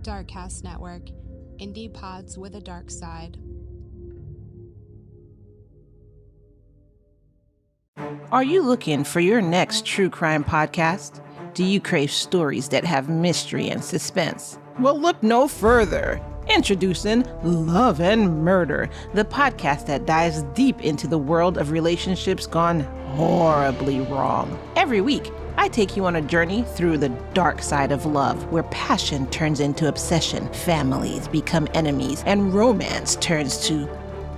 Darkcast Network, indie pods with a dark side. Are you looking for your next true crime podcast? Do you crave stories that have mystery and suspense? Well, look no further. Introducing Love and Murder, the podcast that dives deep into the world of relationships gone horribly wrong. Every week, I take you on a journey through the dark side of love, where passion turns into obsession, families become enemies, and romance turns to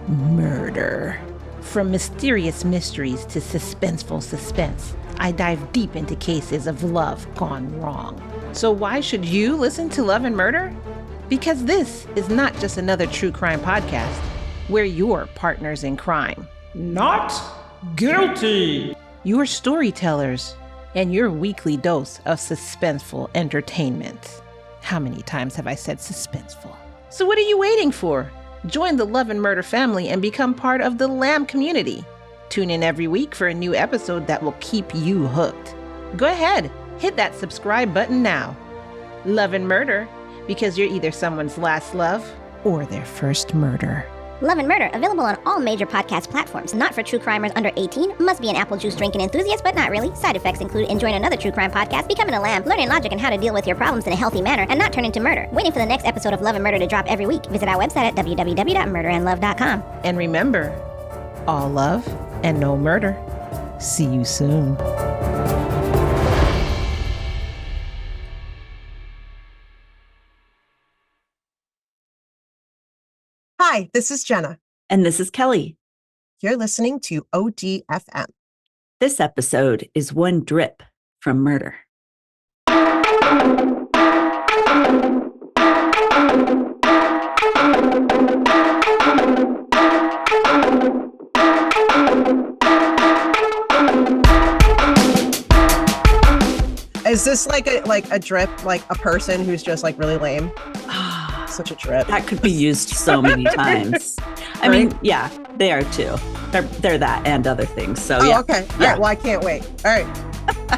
murder. From mysterious mysteries to suspenseful suspense, I dive deep into cases of love gone wrong. So why should you listen to Love and Murder? Because this is not just another true crime podcast. We're your partners in crime. Not guilty. Your storytellers and your weekly dose of suspenseful entertainment. How many times have I said suspenseful? So what are you waiting for? Join the Love and Murder family and become part of the Lamb community. Tune in every week for a new episode that will keep you hooked. Go ahead, hit that subscribe button now. Love and Murder, because you're either someone's last love or their first murder. Love and Murder, available on all major podcast platforms. Not for true crimers under 18. Must be an apple juice drinking enthusiast, but not really. Side effects include enjoying another true crime podcast, becoming a lamb, learning logic and how to deal with your problems in a healthy manner, and not turn into murder. Waiting for the next episode of Love and Murder to drop every week. Visit our website at www.murderandlove.com. And remember, all love and no murder. See you soon. Hi, this is Jenna. And this is Kelly. You're listening to ODFM. This episode is one drip from murder. Is this like a drip, like a person who's just like really lame? Such a drip. That could be used so many times. I mean, yeah, they are too. They're that and other things. So yeah. Okay. Yeah. Well, I can't wait. All right.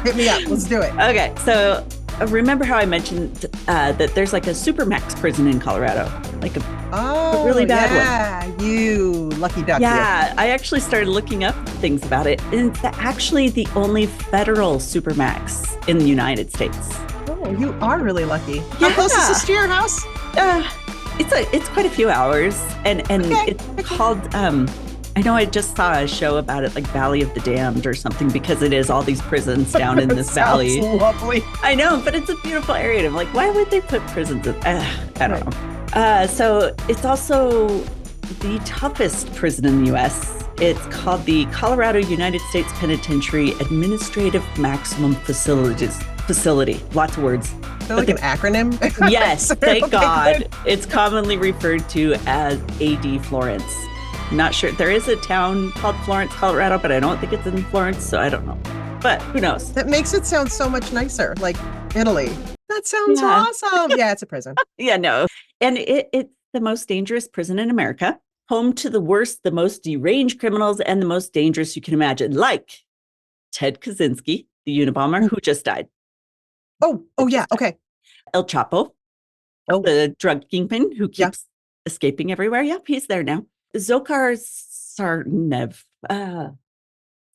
Hit me up. Let's do it. Okay. So remember how I mentioned that there's like a supermax prison in Colorado, like a really bad one. You lucky duck. Yeah, I actually started looking up things about it, and it's actually the only federal supermax in the United States. Oh, you are really lucky. Yeah. How close is this to your house? It's quite a few hours, and okay. It's called. I know I just saw a show about it, like Valley of the Damned or something, because it is all these prisons down in this valley. Lovely. I know, but it's a beautiful area. And I'm like, why would they put prisons in? I don't know. So it's also the toughest prison in the U.S. It's called the Colorado United States Penitentiary Administrative Maximum Facility. Lots of words. They're like an acronym? Yes, thank God. Good. It's commonly referred to as AD Florence. Not sure. There is a town called Florence, Colorado, but I don't think it's in Florence, so I don't know. But who knows? That makes it sound so much nicer, like Italy. That sounds awesome. Yeah, it's a prison. Yeah, no. And it's the most dangerous prison in America, home to the worst, the most deranged criminals, and the most dangerous you can imagine, like Ted Kaczynski, the Unabomber, who just died. Oh, yeah, okay. El Chapo, the drug kingpin who keeps escaping everywhere. Yep, he's there now. Dzhokhar Tsarnaev. Is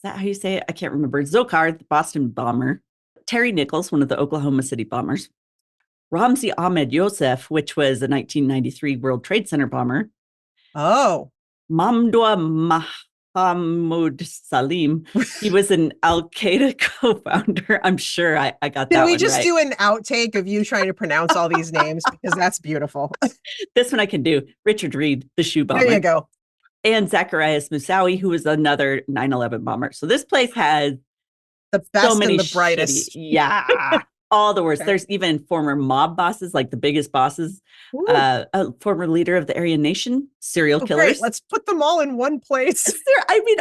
that how you say it? I can't remember. Dzhokhar, the Boston bomber. Terry Nichols, one of the Oklahoma City bombers. Ramzi Ahmed Youssef, which was a 1993 World Trade Center bomber. Oh. Mamdouh Mahmoud Salim. He was an Al-Qaeda co-founder. I'm sure I got that one right. Can we just do an outtake of you trying to pronounce all these names? Because that's beautiful. This one I can do. Richard Reed, the shoe bomber. There you go. And Zacharias Moussaoui, who was another 9/11 bomber. So this place has the best so many and the brightest. All the worst. Okay. There's even former mob bosses, like the biggest bosses, a former leader of the Aryan Nation, serial killers. Great. Let's put them all in one place.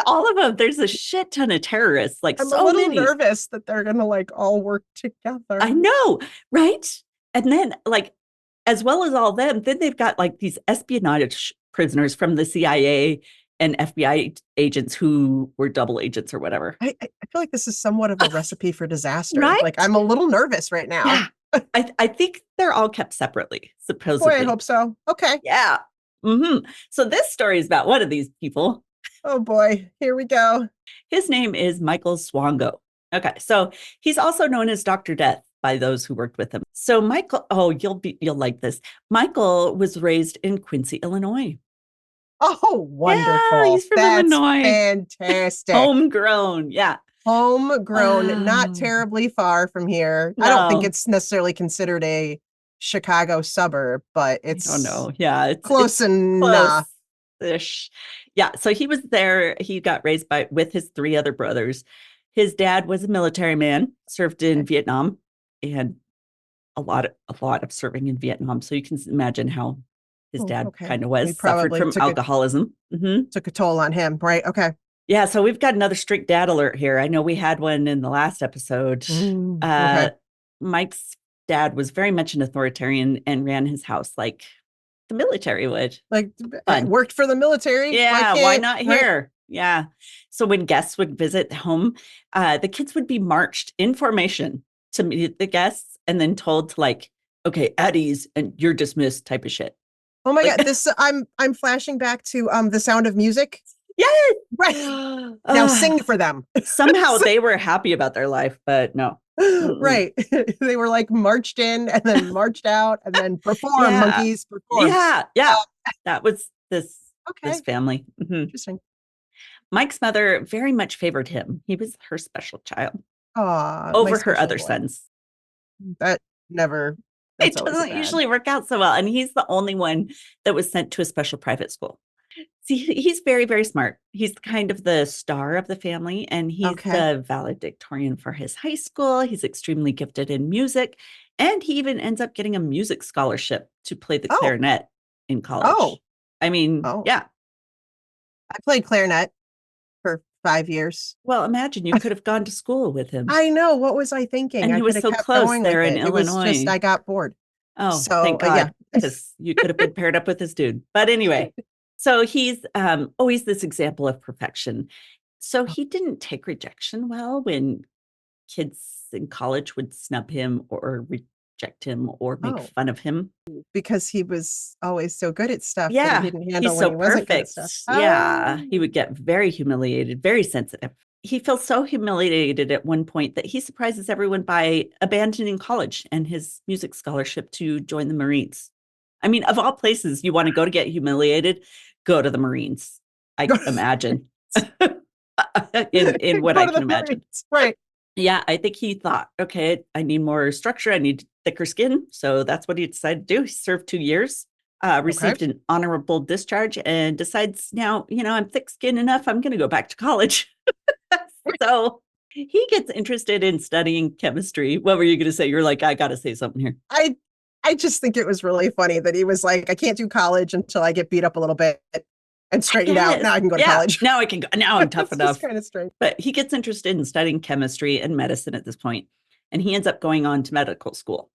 All of them. There's a shit ton of terrorists. Like I'm so a little many. nervous that they're going to like all work together. I know, right? And then like, as well as all them, then they've got like these espionage prisoners from the CIA and FBI agents who were double agents or whatever. I feel like this is somewhat of a recipe for disaster. Right? Like I'm a little nervous right now. Yeah. I think they're all kept separately, Boy, supposedly. I hope so. Okay. Yeah. So this story is about one of these people. Oh boy, here we go. His name is Michael Swango. Okay, so he's also known as Dr. Death by those who worked with him. So Michael, you'll like this. Michael was raised in Quincy, Illinois. Oh, wonderful. Yeah, he's from That's Illinois. fantastic. Homegrown, yeah. Homegrown, not terribly far from here. I don't think No. it's necessarily considered a Chicago suburb, but it's I don't know. Yeah, it's close enough. Close-ish. Yeah, so he was there. He got raised with his 3 other brothers. His dad was a military man, served in Vietnam, and a lot of serving in Vietnam. So you can imagine how his dad kind of was, suffered from alcoholism. Took a toll on him, right? Okay. Yeah, so we've got another strict dad alert here. I know we had one in the last episode. Okay. Mike's dad was very much an authoritarian and ran his house like the military would. Like, worked for the military. Yeah, why not right? here? Yeah. So when guests would visit home, the kids would be marched in formation to meet the guests and then told to like, okay, at ease and you're dismissed type of shit. Oh my God. This I'm flashing back to The Sound of Music. Yes. Right. Now sing for them. Somehow they were happy about their life, but no. Right. They were like marched in and then marched out and then perform, monkeys perform. Yeah. That was this family. Interesting. Mike's mother very much favored him. He was her special child over her other sons. That never. It doesn't usually work out so well. And he's the only one that was sent to a special private school. See, he's very, very smart. He's kind of the star of the family, and he's the valedictorian for his high school. He's extremely gifted in music, and he even ends up getting a music scholarship to play the clarinet in college. I mean, yeah. I played clarinet for 5 years. Well, imagine you could have gone to school with him. I know. What was I thinking? And he was so close there in Illinois. It was just, I got bored. Oh, so, thank God. Because you could have been paired up with this dude. But anyway, so he's always this example of perfection. So he didn't take rejection well when kids in college would snub him or reject him or make fun of him. Because he was always so good at stuff. Yeah, he didn't handle he's so when he wasn't perfect. good at stuff. Yeah, he would get very humiliated, very sensitive. He feels so humiliated at one point that he surprises everyone by abandoning college and his music scholarship to join the Marines. I mean, of all places you want to go to get humiliated, go to the Marines. I can imagine. in what I can imagine. Right. Yeah, I think he thought, okay, I need more structure. I need thicker skin. So that's what he decided to do. He served 2 years, received an honorable discharge, and decides now, I'm thick-skinned enough. I'm going to go back to college. So he gets interested in studying chemistry. What were you going to say? You're like, I got to say something here. I just think it was really funny that he was like, I can't do college until I get beat up a little bit and straightened out. Now I can go to college. Now I can go. Now I'm tough enough. Kind of strange. But he gets interested in studying chemistry and medicine at this point, and he ends up going on to medical school.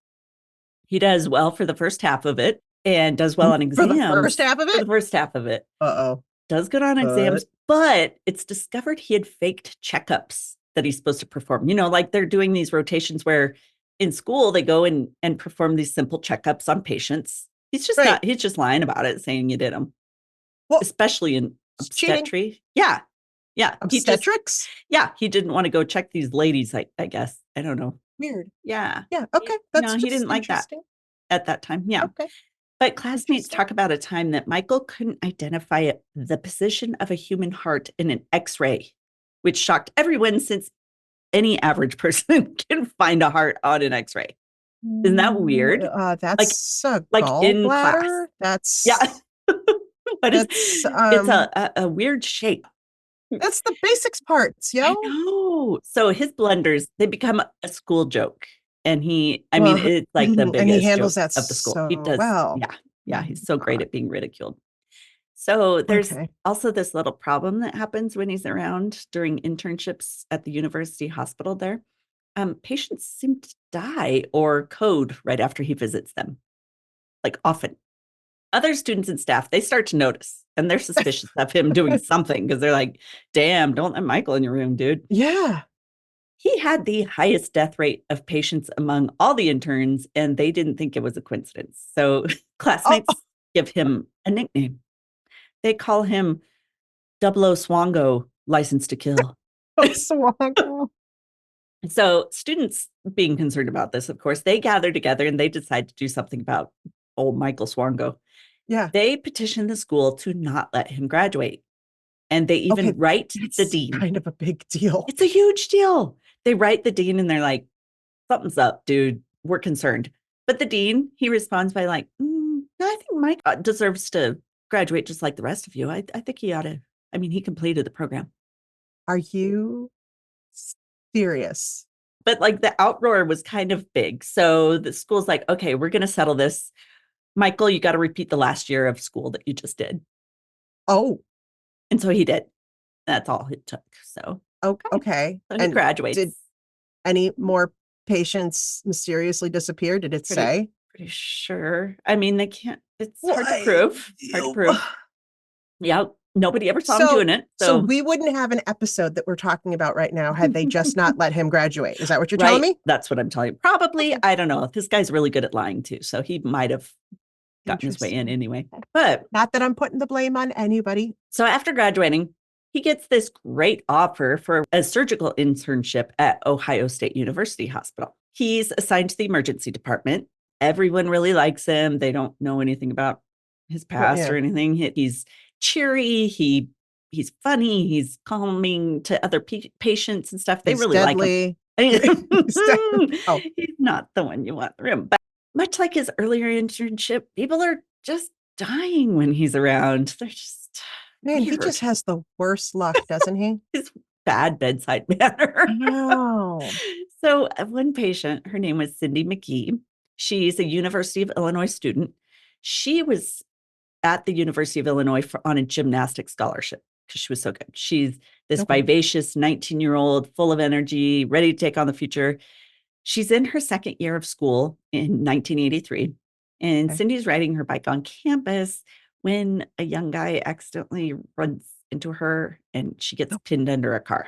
He does well for the first half of it and does well on exams. For the first half of it? For the first half of it. Uh-oh. Does good on exams, but it's discovered he had faked checkups that he's supposed to perform. Like they're doing these rotations where in school they go and perform these simple checkups on patients. He's just he's just lying about it, saying you did them. Well, especially in obstetrics. Yeah. Obstetrics? He didn't want to go check these ladies, I guess. I don't know. Weird. Yeah. Yeah. Okay. That's he didn't like that at that time. Yeah. Okay. But classmates talk about a time that Michael couldn't identify the position of a human heart in an X-ray, which shocked everyone since any average person can find a heart on an X-ray. Isn't that weird? That's like in class. That's but it's a weird shape. That's the basics parts, yo. I know. So his blunders, they become a school joke. And it's like the biggest and he handles joke that of the school. So he does well. Yeah. He's so great at being ridiculed. So there's also this little problem that happens when he's around during internships at the university hospital there. Patients seem to die or code right after he visits them, like often. Other students and staff, they start to notice, and they're suspicious of him doing something because they're like, damn, don't let Michael in your room, dude. Yeah. He had the highest death rate of patients among all the interns, and they didn't think it was a coincidence. So classmates give him a nickname. They call him 00 Swango, license to kill. Swango. So students, being concerned about this, of course, they gather together and they decide to do something about old Michael Swango. Yeah. They petition the school to not let him graduate. And they even write the dean. Kind of a big deal. It's a huge deal. They write the dean and they're like, something's up, dude. We're concerned. But the dean, he responds by like, I think Mike deserves to graduate just like the rest of you. I think he ought to. I mean, he completed the program. Are you serious? But like the outroar was kind of big. So the school's like, okay, we're going to settle this. Michael, you got to repeat the last year of school that you just did. Oh. And so he did. That's all it took. So okay. So he graduates. Did any more patients mysteriously disappear? Did it say? Pretty sure. I mean, they can't. It's hard to prove. Hard to prove. Yeah. Nobody ever saw him doing it. So we wouldn't have an episode that we're talking about right now had they just not let him graduate. Is that what you're telling me? That's what I'm telling you. Probably. I don't know. This guy's really good at lying too. So he might have gotten his way in anyway. But not that I'm putting the blame on anybody. So after graduating, he gets this great offer for a surgical internship at Ohio State University Hospital. He's assigned to the emergency department. Everyone really likes him. They don't know anything about his past or anything. He's cheery. He's funny. He's calming to other patients and stuff. They really like him. He's not the one you want in the room. But much like his earlier internship, people are just dying when he's around. They're just weird. He just has the worst luck, doesn't he? His bad bedside manner. No. So one patient, her name was Cindy McGee. She's a University of Illinois student. She was at the University of Illinois on a gymnastics scholarship because she was so good. She's this vivacious 19-year-old, full of energy, ready to take on the future. She's in her second year of school in 1983, and Cindy's riding her bike on campus when a young guy accidentally runs into her and she gets pinned under a car.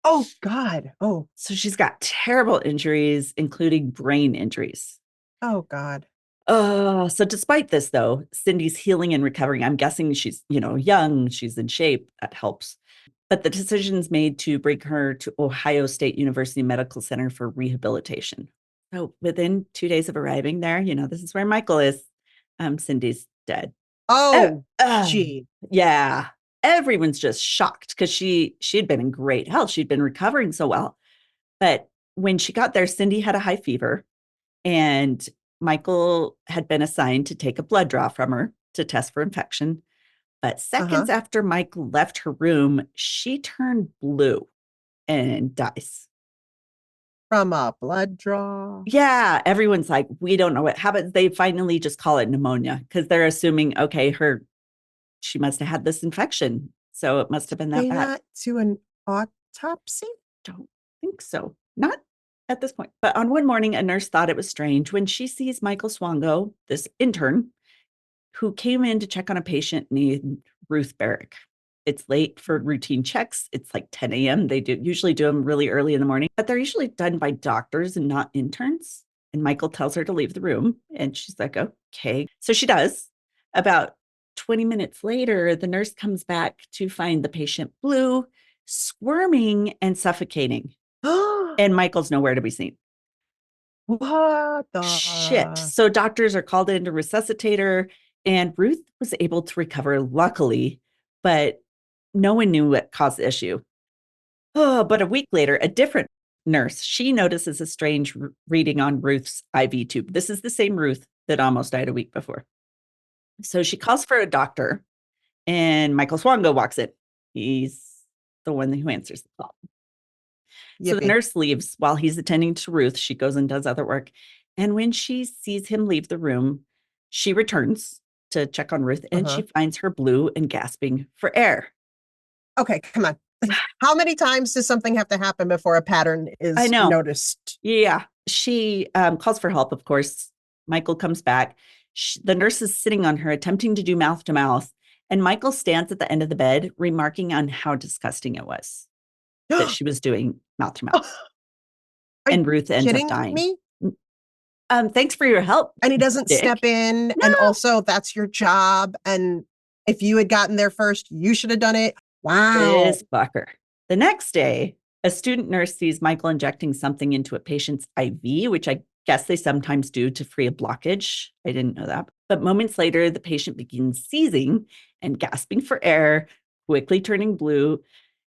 Oh, God. Oh. So she's got terrible injuries, including brain injuries. Oh, God. So despite this, though, Cindy's healing and recovering. I'm guessing she's, young, she's in shape. That helps. But the decision's made to bring her to Ohio State University Medical Center for rehabilitation. So within 2 days of arriving there, this is where Michael is. Cindy's dead. Oh, gee. Yeah. Everyone's just shocked because she had been in great health. She'd been recovering so well. But when she got there, Cindy had a high fever, and Michael had been assigned to take a blood draw from her to test for infection. But seconds after Michael left her room, she turned blue and dies. From a blood draw? Yeah. Everyone's like, we don't know what happens. They finally just call it pneumonia because they're assuming, okay, she must have had this infection. So it must have been that bad. Not to an autopsy? Don't think so. Not at this point. But on one morning, a nurse thought it was strange when she sees Michael Swango, this intern, who came in to check on a patient named Ruth Barrick. It's late for routine checks. It's like 10 a.m. They usually do them really early in the morning, but they're usually done by doctors and not interns. And Michael tells her to leave the room. And she's like, okay. So she does. About 20 minutes later, the nurse comes back to find the patient blue, squirming and suffocating. And Michael's nowhere to be seen. What the shit? So doctors are called in to resuscitate her, and Ruth was able to recover, luckily, but no one knew what caused the issue. But a week later, a different nurse, she notices a strange reading on Ruth's IV tube. This is the same Ruth that almost died a week before. So she calls for a doctor, and Michael Swango walks in. He's the one who answers the call. So the nurse leaves while he's attending to Ruth. She goes and does other work. And when she sees him leave the room, she returns to check on Ruth, and she finds her blue and gasping for air. Okay, come on. How many times does something have to happen before a pattern is noticed? Yeah. She calls for help, of course. Michael comes back. The nurse is sitting on her, attempting to do mouth to mouth. And Michael stands at the end of the bed, remarking on how disgusting it was that she was doing mouth to mouth. and Ruth ends up kidding dying. me? Thanks for your help. And he doesn't Dick. step in. No. And also, that's your job. And if you had gotten there first, you should have done it. Wow. This fucker. The next day, a student nurse sees Michael injecting something into a patient's IV, which I guess they sometimes do to free a blockage. I didn't know that. But moments later, the patient begins seizing and gasping for air, quickly turning blue.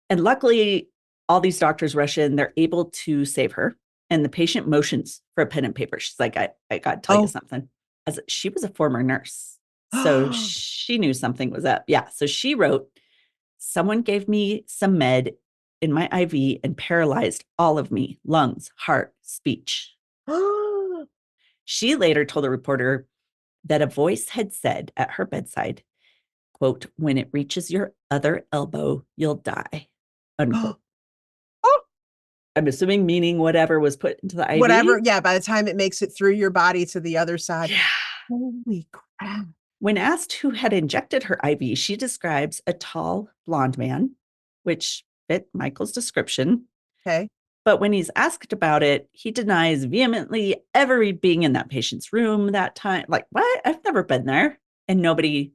And luckily, all these doctors rush in. They're able to save her. And the patient motions for a pen and paper. She's like, I got to tell you something. As she was a former nurse. So she knew something was up. Yeah. So she wrote, someone gave me some med in my IV and paralyzed all of me, lungs, heart, speech. She later told a reporter that a voice had said at her bedside, quote, when it reaches your other elbow, you'll die, unquote. I'm assuming meaning whatever was put into the IV. Whatever. Yeah. By the time it makes it through your body to the other side. Yeah. Holy crap. When asked who had injected her IV, she describes a tall, blonde man, which fit Michael's description. Okay. But when he's asked about it, he denies vehemently ever being in that patient's room that time. Like, what? I've never been there. And nobody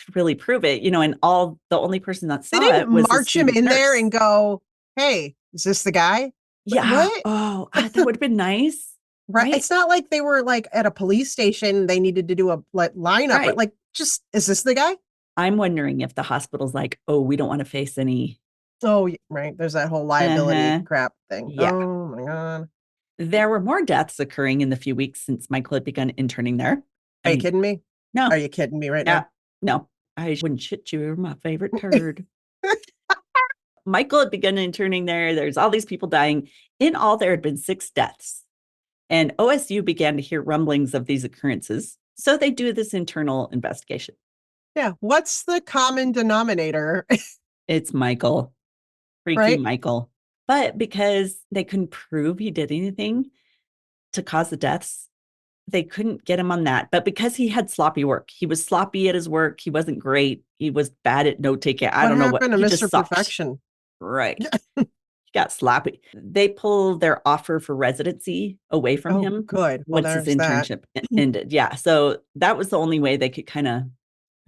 could really prove it, and the only person that saw They didn't it was march him in there and go, hey, is this the guy? Yeah. What? Oh, that would have been nice. Right. It's not like they were like at a police station. They needed to do a lineup. Right. But like, just, is this the guy? I'm wondering if the hospital's like, oh, we don't want to face any. Oh, right. There's that whole liability crap thing. Yeah. Oh my God. There were more deaths occurring in the few weeks since Michael had begun interning there. Are you kidding me? No. Are you kidding me right now? No. I wouldn't shit you. You're my favorite turd. Michael had begun interning there. There's all these people dying. In all, there had been 6 deaths. And OSU began to hear rumblings of these occurrences. So they do this internal investigation. Yeah. What's the common denominator? It's Michael. Freaky Right? Michael. But because they couldn't prove he did anything to cause the deaths, they couldn't get him on that. But because he had sloppy work, he was sloppy at his work. He wasn't great. He was bad at note taking. I don't know what happened to he Mr. just sucked. Perfection. Right. He got sloppy. They pulled their offer for residency away from him. Good. Well, once his there's that. internship ended. Yeah. So that was the only way they could kind of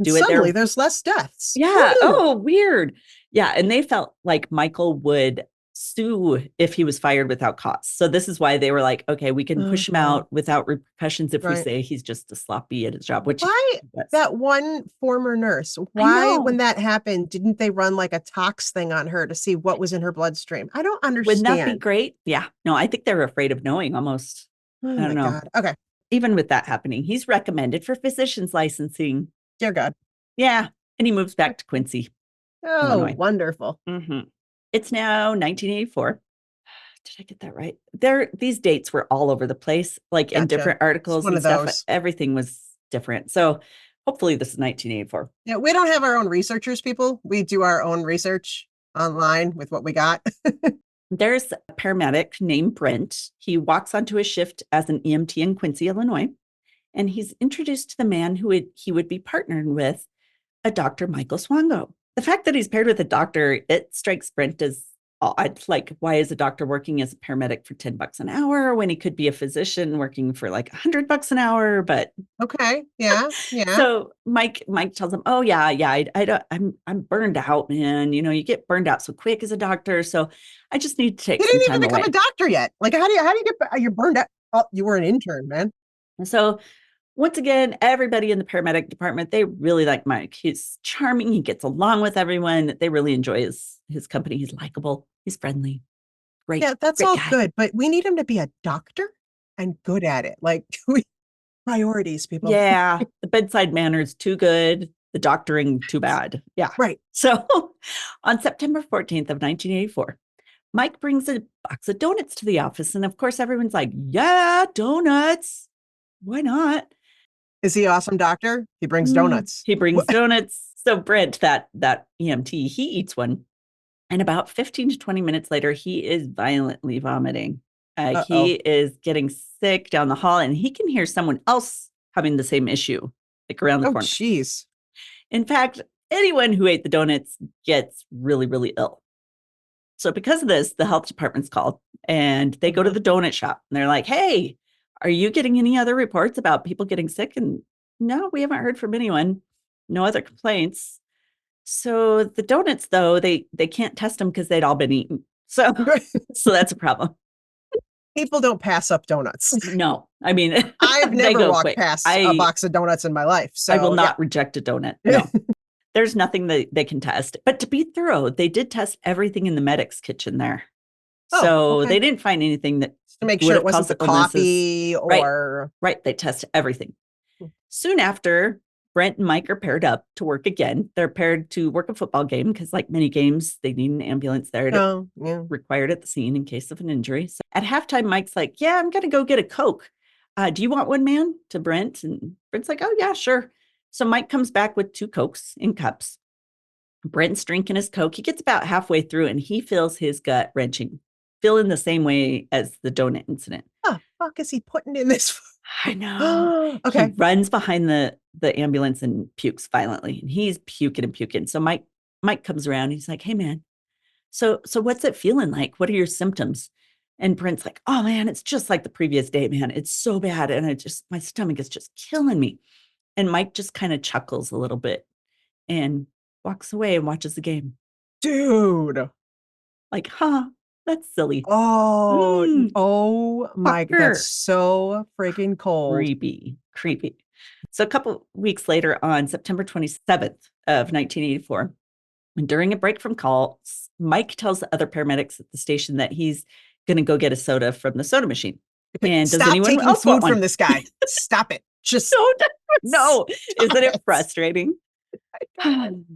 do it. Suddenly, there's less deaths. Yeah. Woo! Oh, weird. Yeah. And they felt like Michael would sue if he was fired without cause. So this is why they were like, okay, we can push him out without repercussions if we say he's just a sloppy at his job. Which why that one former nurse? Why, when that happened, didn't they run like a tox thing on her to see what was in her bloodstream? I don't understand. Wouldn't that be great? Yeah. No, I think they're afraid of knowing almost. Oh I don't know. God. Okay. Even with that happening, he's recommended for physician's licensing. Dear God. Yeah. And he moves back to Quincy. Oh, Illinois. Wonderful. Mm-hmm. It's now 1984. Did I get that right? These dates were all over the place, like in different articles and stuff. Everything was different. So hopefully this is 1984. Yeah, we don't have our own researchers, people. We do our own research online with what we got. There's a paramedic named Brent. He walks onto a shift as an EMT in Quincy, Illinois, and he's introduced to the man he would be partnered with, a Dr. Michael Swango. The fact that he's paired with a doctor, it strikes Brent as odd. Like, why is a doctor working as a paramedic for $10 an hour when he could be a physician working for like $100 an hour? But okay, yeah. So Mike tells him, "Oh yeah, I'm burned out, man. You get burned out so quick as a doctor. So I just need to take some time away." You didn't even become a doctor yet. Like, how do you get? You're burned out. Oh, you were an intern, man. So once again, everybody in the paramedic department, they really like Mike. He's charming. He gets along with everyone. They really enjoy his company. He's likable. He's friendly. Great. Yeah, that's great all guy. good. But we need him to be a doctor and good at it. Like, priorities, people. Yeah. The bedside manner is too good. The doctoring too bad. Yeah. Right. So on September 14th of 1984, Mike brings a box of donuts to the office. And of course, everyone's like, yeah, donuts. Why not? Is he an awesome doctor? He brings donuts. He brings donuts. So Brent, that EMT, he eats one. And about 15 to 20 minutes later, he is violently vomiting. He is getting sick down the hall, and he can hear someone else having the same issue, like around the corner. Oh, jeez. In fact, anyone who ate the donuts gets really, really ill. So because of this, the health department's called and they go to the donut shop and they're like, hey, are you getting any other reports about people getting sick? And no, we haven't heard from anyone. No other complaints. So the donuts, though, they can't test them because they'd all been eaten. So that's a problem. People don't pass up donuts. No, I mean, I've they never go walked quick. past a box of donuts in my life. So I will not reject a donut. No, there's nothing that they can test. But to be thorough, they did test everything in the medic's kitchen there. So they didn't find anything that to make sure it wasn't the coffee or right. They test everything. Soon after, Brent and Mike are paired up to work again. They're paired to work a football game because, like many games, they need an ambulance there required at the scene in case of an injury. So at halftime, Mike's like, yeah, I'm going to go get a Coke. Do you want one, man? To Brent. And Brent's like, oh, yeah, sure. So Mike comes back with 2 Cokes in cups. Brent's drinking his Coke. He gets about halfway through and he feels his gut wrenching, feeling the same way as the donut incident. Oh, fuck is he putting in this? I know. Okay. He runs behind the ambulance and pukes violently. And he's puking and puking. So Mike comes around. He's like, hey, man, so what's it feeling like? What are your symptoms? And Brent's like, oh, man, it's just like the previous day, man. It's so bad. And my stomach is just killing me. And Mike just kind of chuckles a little bit and walks away and watches the game. Dude. Like, that's silly. Oh my God. That's so freaking cold. Creepy. So a couple weeks later on September 27th of 1984, during a break from calls, Mike tells the other paramedics at the station that he's going to go get a soda from the soda machine. And Stop taking food from this guy. Stop it. Just no. Isn't it frustrating?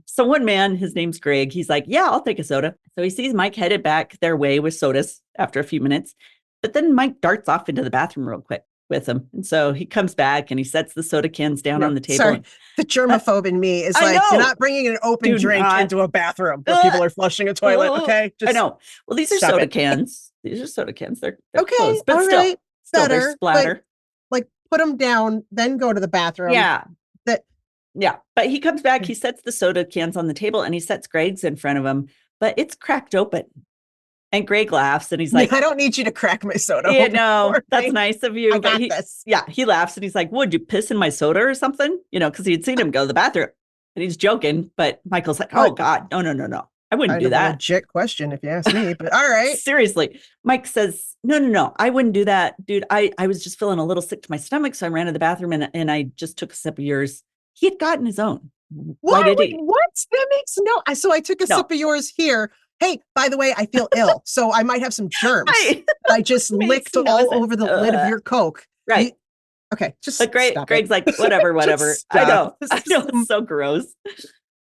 So one man, his name's Greg, he's like, yeah, I'll take a soda. So he sees Mike headed back their way with sodas after a few minutes. But then Mike darts off into the bathroom real quick with him. And so he comes back and he sets the soda cans down on the table. Sorry. The germaphobe in me is like, you're not bringing an open drink into a bathroom where people are flushing a toilet. Okay. I know. Well, these are soda cans. These are soda cans. They're okay. Closed, but still there's splatter. Like put them down, then go to the bathroom. Yeah. But he comes back, he sets the soda cans on the table and he sets Greg's in front of him, but it's cracked open. And Greg laughs and he's like, I don't need you to crack my soda. Yeah, no, that's nice of you. I got this. Yeah. He laughs and he's like, would you piss in my soda or something? Because he'd seen him go to the bathroom and he's joking. But Michael's like, oh God, no. I wouldn't do that. Legit question if you ask me, but all right. Seriously. Mike says, no. I wouldn't do that. Dude, I was just feeling a little sick to my stomach. So I ran to the bathroom and I just took a sip of yours. He had gotten his own. Why did he? What? That makes no. So I took a sip of yours here. Hey, by the way, I feel ill, so I might have some germs. I just licked all over the lid of your Coke. Right. Okay. Just but Greg's like, whatever. I know. It's so gross.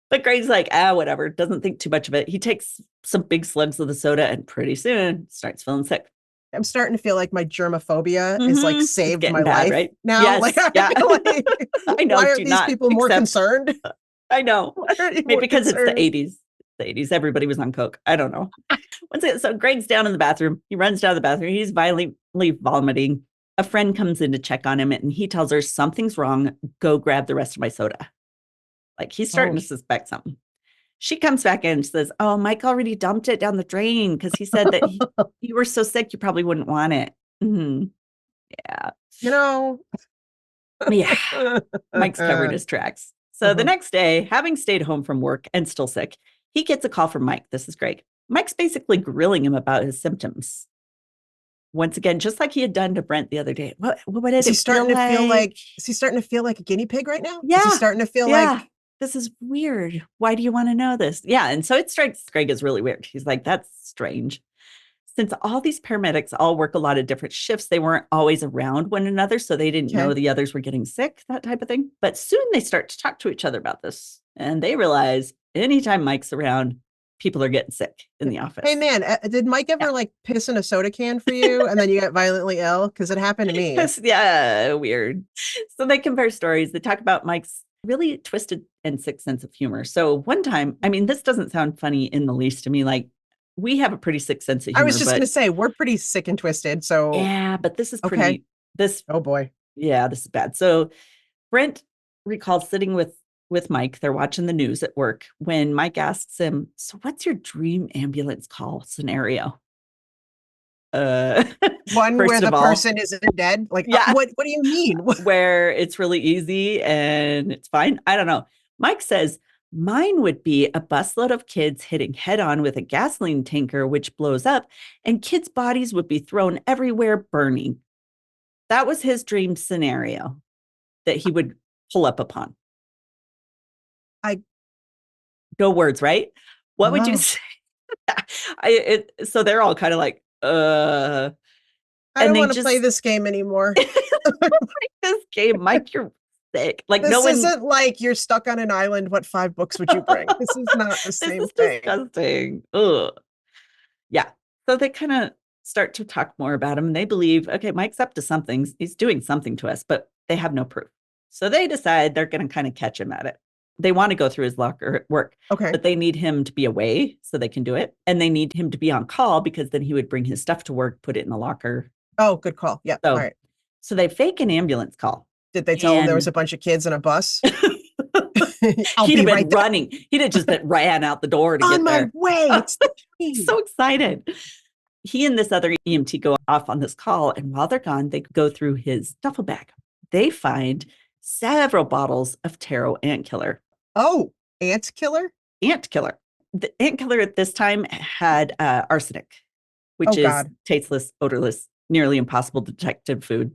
But Greg's like, whatever. Doesn't think too much of it. He takes some big slugs of the soda and pretty soon starts feeling sick. I'm starting to feel like my germophobia is like saved my life right now. Yes, like, I know. Why are these people more concerned? I know. Maybe because it's the 80s. The 80s, everybody was on Coke. I don't know. So Greg's down in the bathroom. He runs down the bathroom. He's violently vomiting. A friend comes in to check on him and he tells her something's wrong. Go grab the rest of my soda. Like he's starting to suspect something. She comes back in and says, oh, Mike already dumped it down the drain because he said that you were so sick you probably wouldn't want it. Mm-hmm. Yeah. Yeah. Mike's covered his tracks. So the next day, having stayed home from work and still sick, he gets a call from Mike. This is Greg. Mike's basically grilling him about his symptoms. Once again, just like he had done to Brent the other day. What is he starting to feel like? Is he starting to feel like a guinea pig right now? Yeah. Is he starting to feel like this is weird? Why do you want to know this? Yeah. And so it strikes Greg as really weird. He's like, that's strange. Since all these paramedics all work a lot of different shifts, they weren't always around one another. So they didn't know the others were getting sick, that type of thing. But soon they start to talk to each other about this. And they realize anytime Mike's around, people are getting sick in the office. Hey, man, did Mike ever like piss in a soda can for you and then you got violently ill? Because it happened to me. Yeah, weird. So they compare stories. They talk about Mike's really twisted and sick sense of humor. So one time, I mean, this doesn't sound funny in the least to me. Like, we have a pretty sick sense of humor. I was just going to say, we're pretty sick and twisted. So yeah, but this is pretty, oh boy. Yeah, this is bad. So Brent recalls sitting with with Mike. They're watching the news at work when Mike asks him, so what's your dream ambulance call scenario? One where the person isn't dead? Like, yeah. What do you mean? Where it's really easy and it's fine? I don't know. Mike says, mine would be a busload of kids hitting head on with a gasoline tanker, which blows up, and kids' bodies would be thrown everywhere burning. That was his dream scenario that he would pull up upon. No words, right? What would you say? So they're all kind of like, I don't want to play this game anymore. This game, Mike, you're sick. Like, this isn't like you're stuck on an island. What 5 books would you bring? This is not the same thing. Disgusting. Ugh. Yeah. So they kind of start to talk more about him. And they believe, okay, Mike's up to something. He's doing something to us, but they have no proof. So they decide they're going to kind of catch him at it. They want to go through his locker at work, but they need him to be away so they can do it. And they need him to be on call because then he would bring his stuff to work, put it in the locker. Oh, good call. Yeah. So, all right. So they fake an ambulance call. Did they tell him there was a bunch of kids in a bus? He'd have been running. He'd have just ran out the door to get there. On my way. It's the dream. So excited. He and this other EMT go off on this call. And while they're gone, they go through his duffel bag. They find several bottles of taro ant killer. Oh, ant killer? Ant killer. The ant killer at this time had arsenic, which is tasteless, odorless, nearly impossible to detect in food.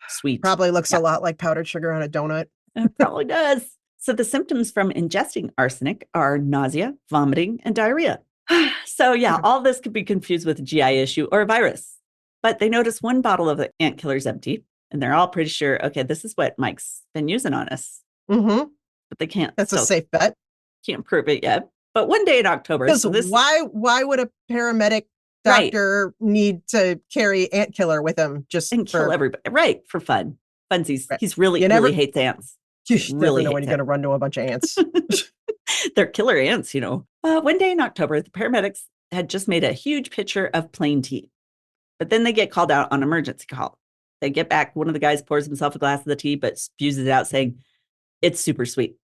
Sweet. Probably looks a lot like powdered sugar on a donut. It probably does. So the symptoms from ingesting arsenic are nausea, vomiting, and diarrhea. So yeah, all this could be confused with a GI issue or a virus. But they notice one bottle of the ant killer is empty, and they're all pretty sure, okay, this is what Mike's been using on us. Mm-hmm. But they can't. That's a safe bet. Can't prove it yet. But one day in October. So why would a paramedic doctor need to carry ant killer with him and kill everybody? Right. For fun. Funsies. Right. He's really hates ants. You really never know when you're going to run to a bunch of ants. They're killer ants, One day in October, the paramedics had just made a huge pitcher of plain tea. But then they get called out on emergency call. They get back. One of the guys pours himself a glass of the tea, but spews it out saying, it's super sweet.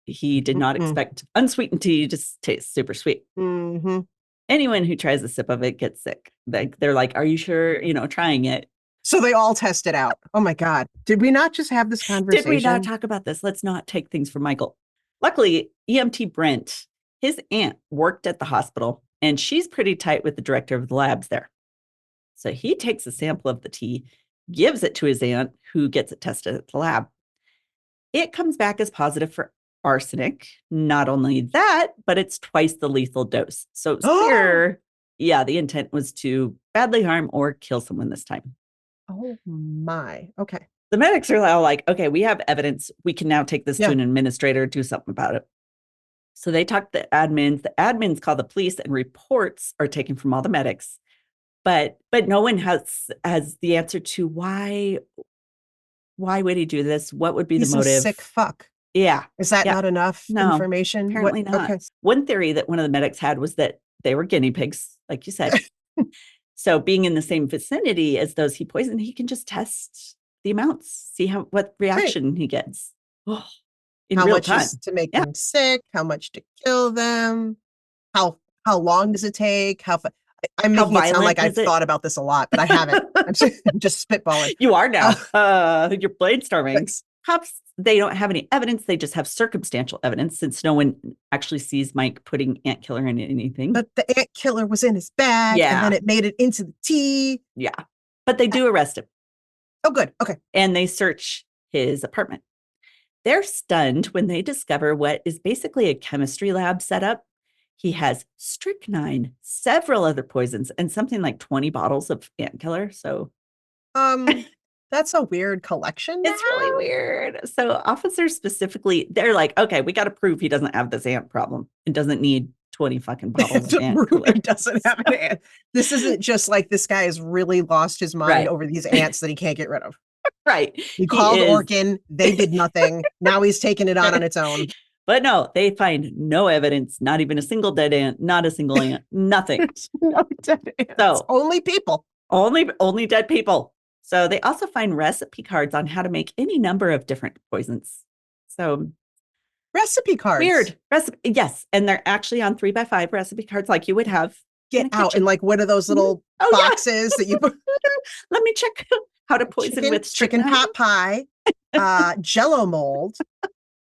He did not expect unsweetened tea to taste super sweet. Mm-hmm. Anyone who tries a sip of it gets sick. They're like, are you sure, trying it? So they all test it out. Oh my God. Did we not just have this conversation? Did we not talk about this? Let's not take things from Michael. Luckily, EMT Brent, his aunt worked at the hospital, and she's pretty tight with the director of the labs there. So he takes a sample of the tea, gives it to his aunt, who gets it tested at the lab. It comes back as positive for arsenic. Not only that, but it's twice the lethal dose. So here, the intent was to badly harm or kill someone this time. Oh my. Okay. The medics are all like, okay, we have evidence. We can now take this to an administrator, do something about it. So they talk to the admins. The admins call the police, and reports are taken from all the medics. But no one has the answer to why would he do this? What would be the motive? He's a sick fuck. Yeah. Is that not enough information? Apparently not. Okay. One theory that one of the medics had was that they were guinea pigs, like you said. So being in the same vicinity as those he poisoned, he can just test the amounts, see what reaction he gets. In how real much time. Is to make them sick? How much to kill them? How long does it take? I'm making it sound like I've thought about this a lot, but I haven't. I'm just spitballing. You are now. You're brainstorming. Perhaps they don't have any evidence. They just have circumstantial evidence, since no one actually sees Mike putting ant killer in anything. But the ant killer was in his bag, and then it made it into the tea. Yeah. But they do arrest him. Oh, good. Okay. And they search his apartment. They're stunned when they discover what is basically a chemistry lab setup. He has strychnine, several other poisons, and something like 20 bottles of ant killer. So, that's a weird collection. It's really weird. So officers specifically, they're like, okay, we got to prove he doesn't have this ant problem. It doesn't need 20 fucking bottles of ant killer. He doesn't have an ant. This isn't just like this guy has really lost his mind over these ants that he can't get rid of. Right. He called Orkin. They did nothing. Now he's taking it on its own. But no, they find no evidence, not even a single dead ant, not a single ant, nothing. No dead ants. So only people. Only dead people. So they also find recipe cards on how to make any number of different poisons. So recipe cards. Weird recipe. Yes. And they're actually on 3x5 recipe cards like you would have. Get out. And like, what are those little boxes that you put? Let me check how to poison with chicken pot pie, Jello mold,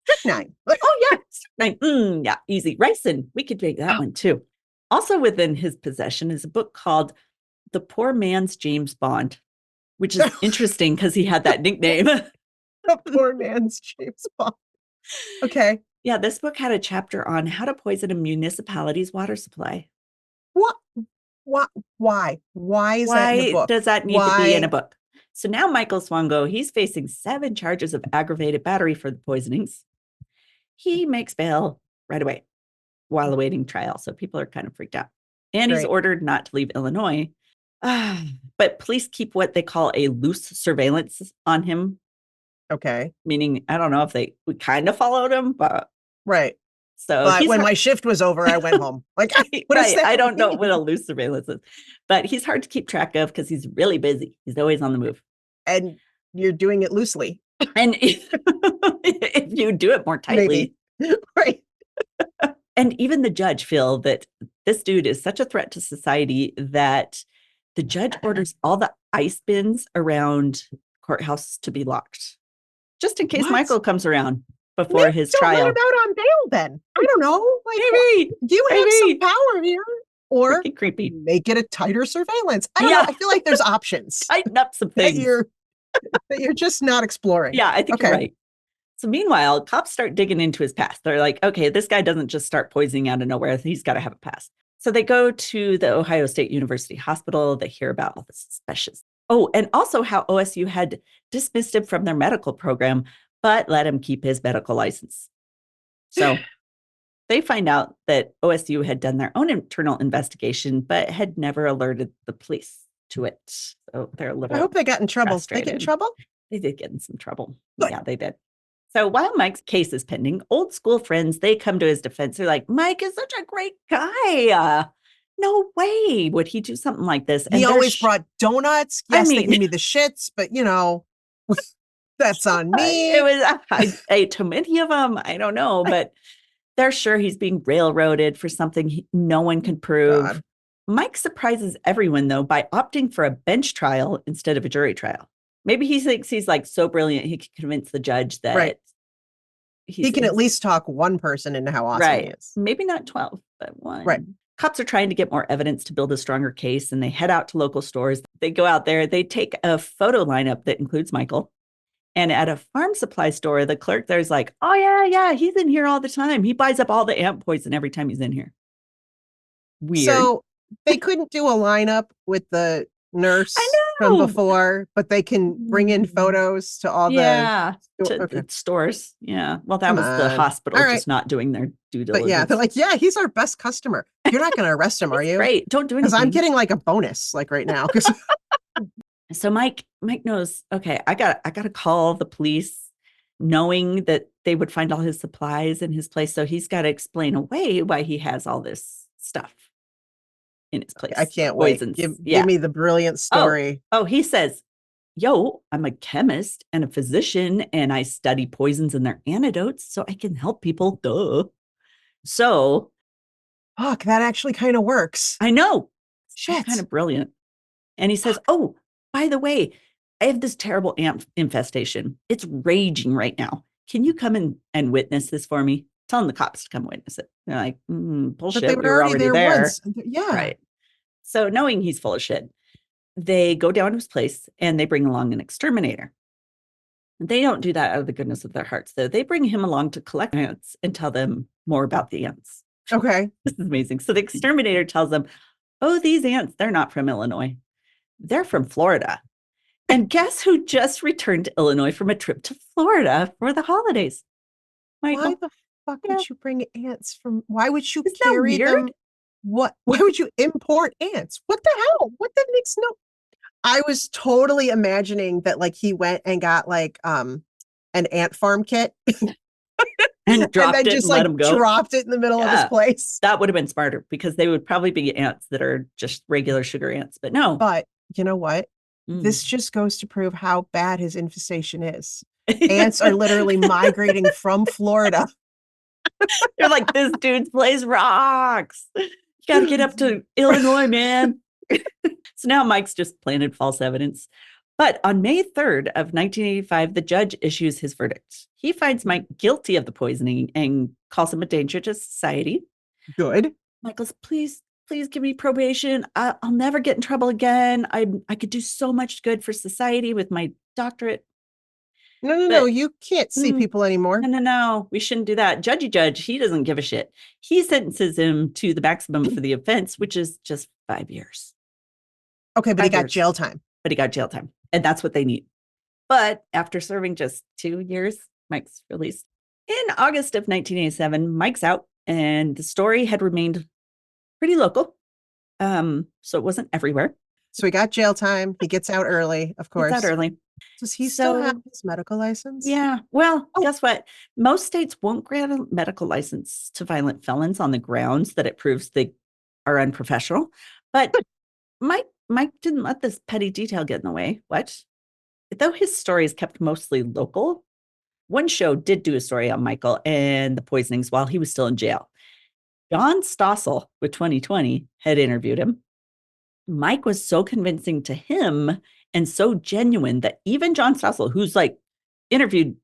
strychnine. Oh, yeah. Strychnine. Yeah. Easy. Ricin. We could make that one too. Also within his possession is a book called The Poor Man's James Bond, which is interesting because he had that nickname. The Poor Man's James Bond. Okay. Yeah, this book had a chapter on how to poison a municipality's water supply. What? Why? Why is that in a book? Why does that need to be in a book? So now Michael Swango, he's facing 7 charges of aggravated battery for the poisonings. He makes bail right away while awaiting trial. So people are kind of freaked out. And he's ordered not to leave Illinois. But police keep what they call a loose surveillance on him. Okay. Meaning, I don't know if we kind of followed him, but. Right. So but when my shift was over, I went home. Like, what is that? I don't know what a loose surveillance is, but he's hard to keep track of because he's really busy. He's always on the move. And you're doing it loosely. And if you do it more tightly. Maybe. Right. And even the judge feel that this dude is such a threat to society that the judge orders all the ice bins around courthouse to be locked. Just in case Michael comes around before his trial. Don't let him out on bail then. I don't know. Like, maybe you have some power here. Or creepy. Make it a tighter surveillance. I don't know. I feel like there's options. Tighten up some things. That you're just not exploring. Yeah, I think you're right. So meanwhile, cops start digging into his past. They're like, okay, this guy doesn't just start poisoning out of nowhere. He's got to have a past. So they go to the Ohio State University Hospital. They hear about all the suspicious. Oh, and also how OSU had dismissed him from their medical program, but let him keep his medical license. So they find out that OSU had done their own internal investigation, but had never alerted the police to it. So they're a little. I hope they got in trouble. Did they get in trouble? They did get in some trouble. Good. Yeah, they did. So while Mike's case is pending, old school friends, they come to his defense. They're like, Mike is such a great guy. No way would he do something like this. And he always brought donuts. Yes, they gave me the shits, but that's on me. I ate too many of them. I don't know, but they're sure he's being railroaded for something no one can prove. God. Mike surprises everyone, though, by opting for a bench trial instead of a jury trial. Maybe he thinks he's like so brilliant, he can convince the judge that he can at least talk one person into how awesome he is. Maybe not 12, but one. Right. Cops are trying to get more evidence to build a stronger case, and they head out to local stores. They go out there, they take a photo lineup that includes Michael. And at a farm supply store, the clerk there's like, oh, yeah, he's in here all the time. He buys up all the ant poison every time he's in here. Weird. So they couldn't do a lineup with the nurse from before, but they can bring in photos to all the stores. Yeah. Well, that was the hospital just not doing their due diligence. But yeah, they're like, yeah, he's our best customer. You're not going to arrest him, are you? Great. Don't do anything. Because I'm getting like a bonus like right now. So Mike knows, okay, I got to call the police, knowing that they would find all his supplies in his place. So he's got to explain away why he has all this stuff in his place. I can't wait. Give me the brilliant story. Oh, he says, yo, I'm a chemist and a physician, and I study poisons and their antidotes so I can help people. Duh. So. Fuck, that actually kind of works. I know. Shit. Kind of brilliant. And he says, oh, by the way, I have this terrible ant infestation. It's raging right now. Can you come and witness this for me? Telling the cops to come witness it. They're like, bullshit. But they were already there. Once. Yeah. Right. So knowing he's full of shit, they go down to his place and they bring along an exterminator. They don't do that out of the goodness of their hearts, though. They bring him along to collect ants and tell them more about the ants. Okay. This is amazing. So the exterminator tells them, oh, these ants, they're not from Illinois. They're from Florida. And guess who just returned to Illinois from a trip to Florida for the holidays? Michael. Why the fuck would you bring ants from? Why would you carry them? What? Why would you import ants? What the hell? What that makes no. I was totally imagining that like he went and got like an ant farm kit and dropped it and let him go. Dropped it in the middle of his place. That would have been smarter because they would probably be ants that are just regular sugar ants. But no. But you know what? This just goes to prove how bad his infestation is. Ants are literally migrating from Florida They're like, this dude's place rocks. You got to get up to Illinois, man. So now Mike's just planted false evidence. But on May 3rd of 1985, the judge issues his verdict. He finds Mike guilty of the poisoning and calls him a danger to society. Good. Michael's, please give me probation. I'll never get in trouble again. I could do so much good for society with my doctorate. No. You can't see people anymore. No. We shouldn't do that. Judge, he doesn't give a shit. He sentences him to the maximum for the offense, which is just 5 years. Okay, but he got jail time. And that's what they need. But after serving just 2 years, Mike's released. In August of 1987, Mike's out, and the story had remained pretty local. So it wasn't everywhere. So he got jail time. He gets out early, of course. Gets out early. Does he still have his medical license? Yeah. Well, guess what? Most states won't grant a medical license to violent felons on the grounds that it proves they are unprofessional. But Mike didn't let this petty detail get in the way. What? Though his story is kept mostly local, one show did do a story on Michael and the poisonings while he was still in jail. John Stossel with 2020 had interviewed him. Mike was so convincing to him and so genuine that even John Stossel, who's like interviewed,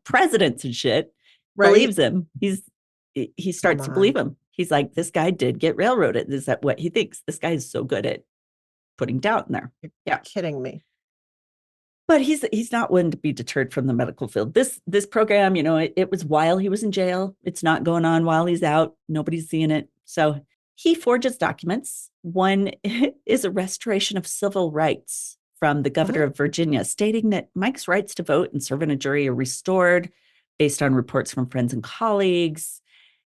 presidents and shit, believes him. He starts to believe him. He's like, this guy did get railroaded. Is that what he thinks? This guy is so good at putting doubt in there. You're kidding me. But he's not one to be deterred from the medical field. This program, it was while he was in jail. It's not going on while he's out. Nobody's seeing it. So he forges documents. One is a restoration of civil rights from the governor of Virginia, stating that Mike's rights to vote and serve in a jury are restored based on reports from friends and colleagues.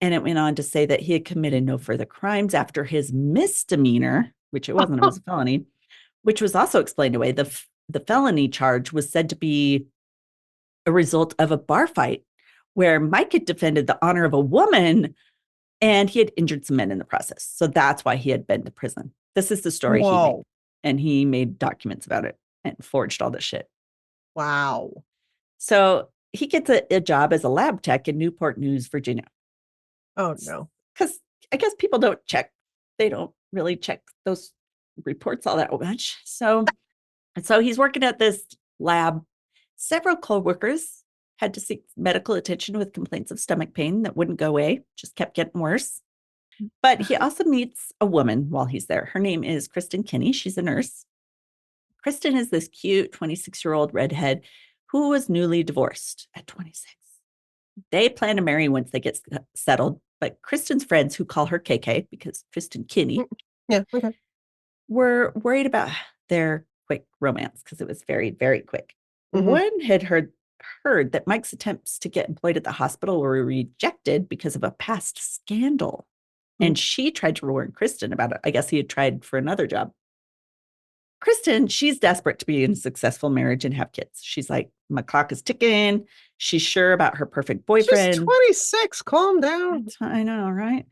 And it went on to say that he had committed no further crimes after his misdemeanor, which it wasn't, it was a felony, which was also explained away. The felony charge was said to be a result of a bar fight where Mike had defended the honor of a woman and he had injured some men in the process. So that's why he had been to prison. This is the story he made. And he made documents about it and forged all this shit. Wow. So he gets a job as a lab tech in Newport News, Virginia. Oh, no. Because I guess people don't check. They don't really check those reports all that much. So he's working at this lab. Several coworkers had to seek medical attention with complaints of stomach pain that wouldn't go away, just kept getting worse. But he also meets a woman while he's there. Her name is Kristen Kinney. She's a nurse. Kristen is this cute 26-year-old redhead who was newly divorced at 26. They plan to marry once they get settled, but Kristen's friends, who call her KK because Kristen Kinney, were worried about their quick romance because it was very, very quick. One had heard that Mike's attempts to get employed at the hospital were rejected because of a past scandal. And she tried to warn Kristen about it. I guess he had tried for another job. Kristen, she's desperate to be in a successful marriage and have kids. She's like, my clock is ticking. She's sure about her perfect boyfriend. She's 26. Calm down. I know, right?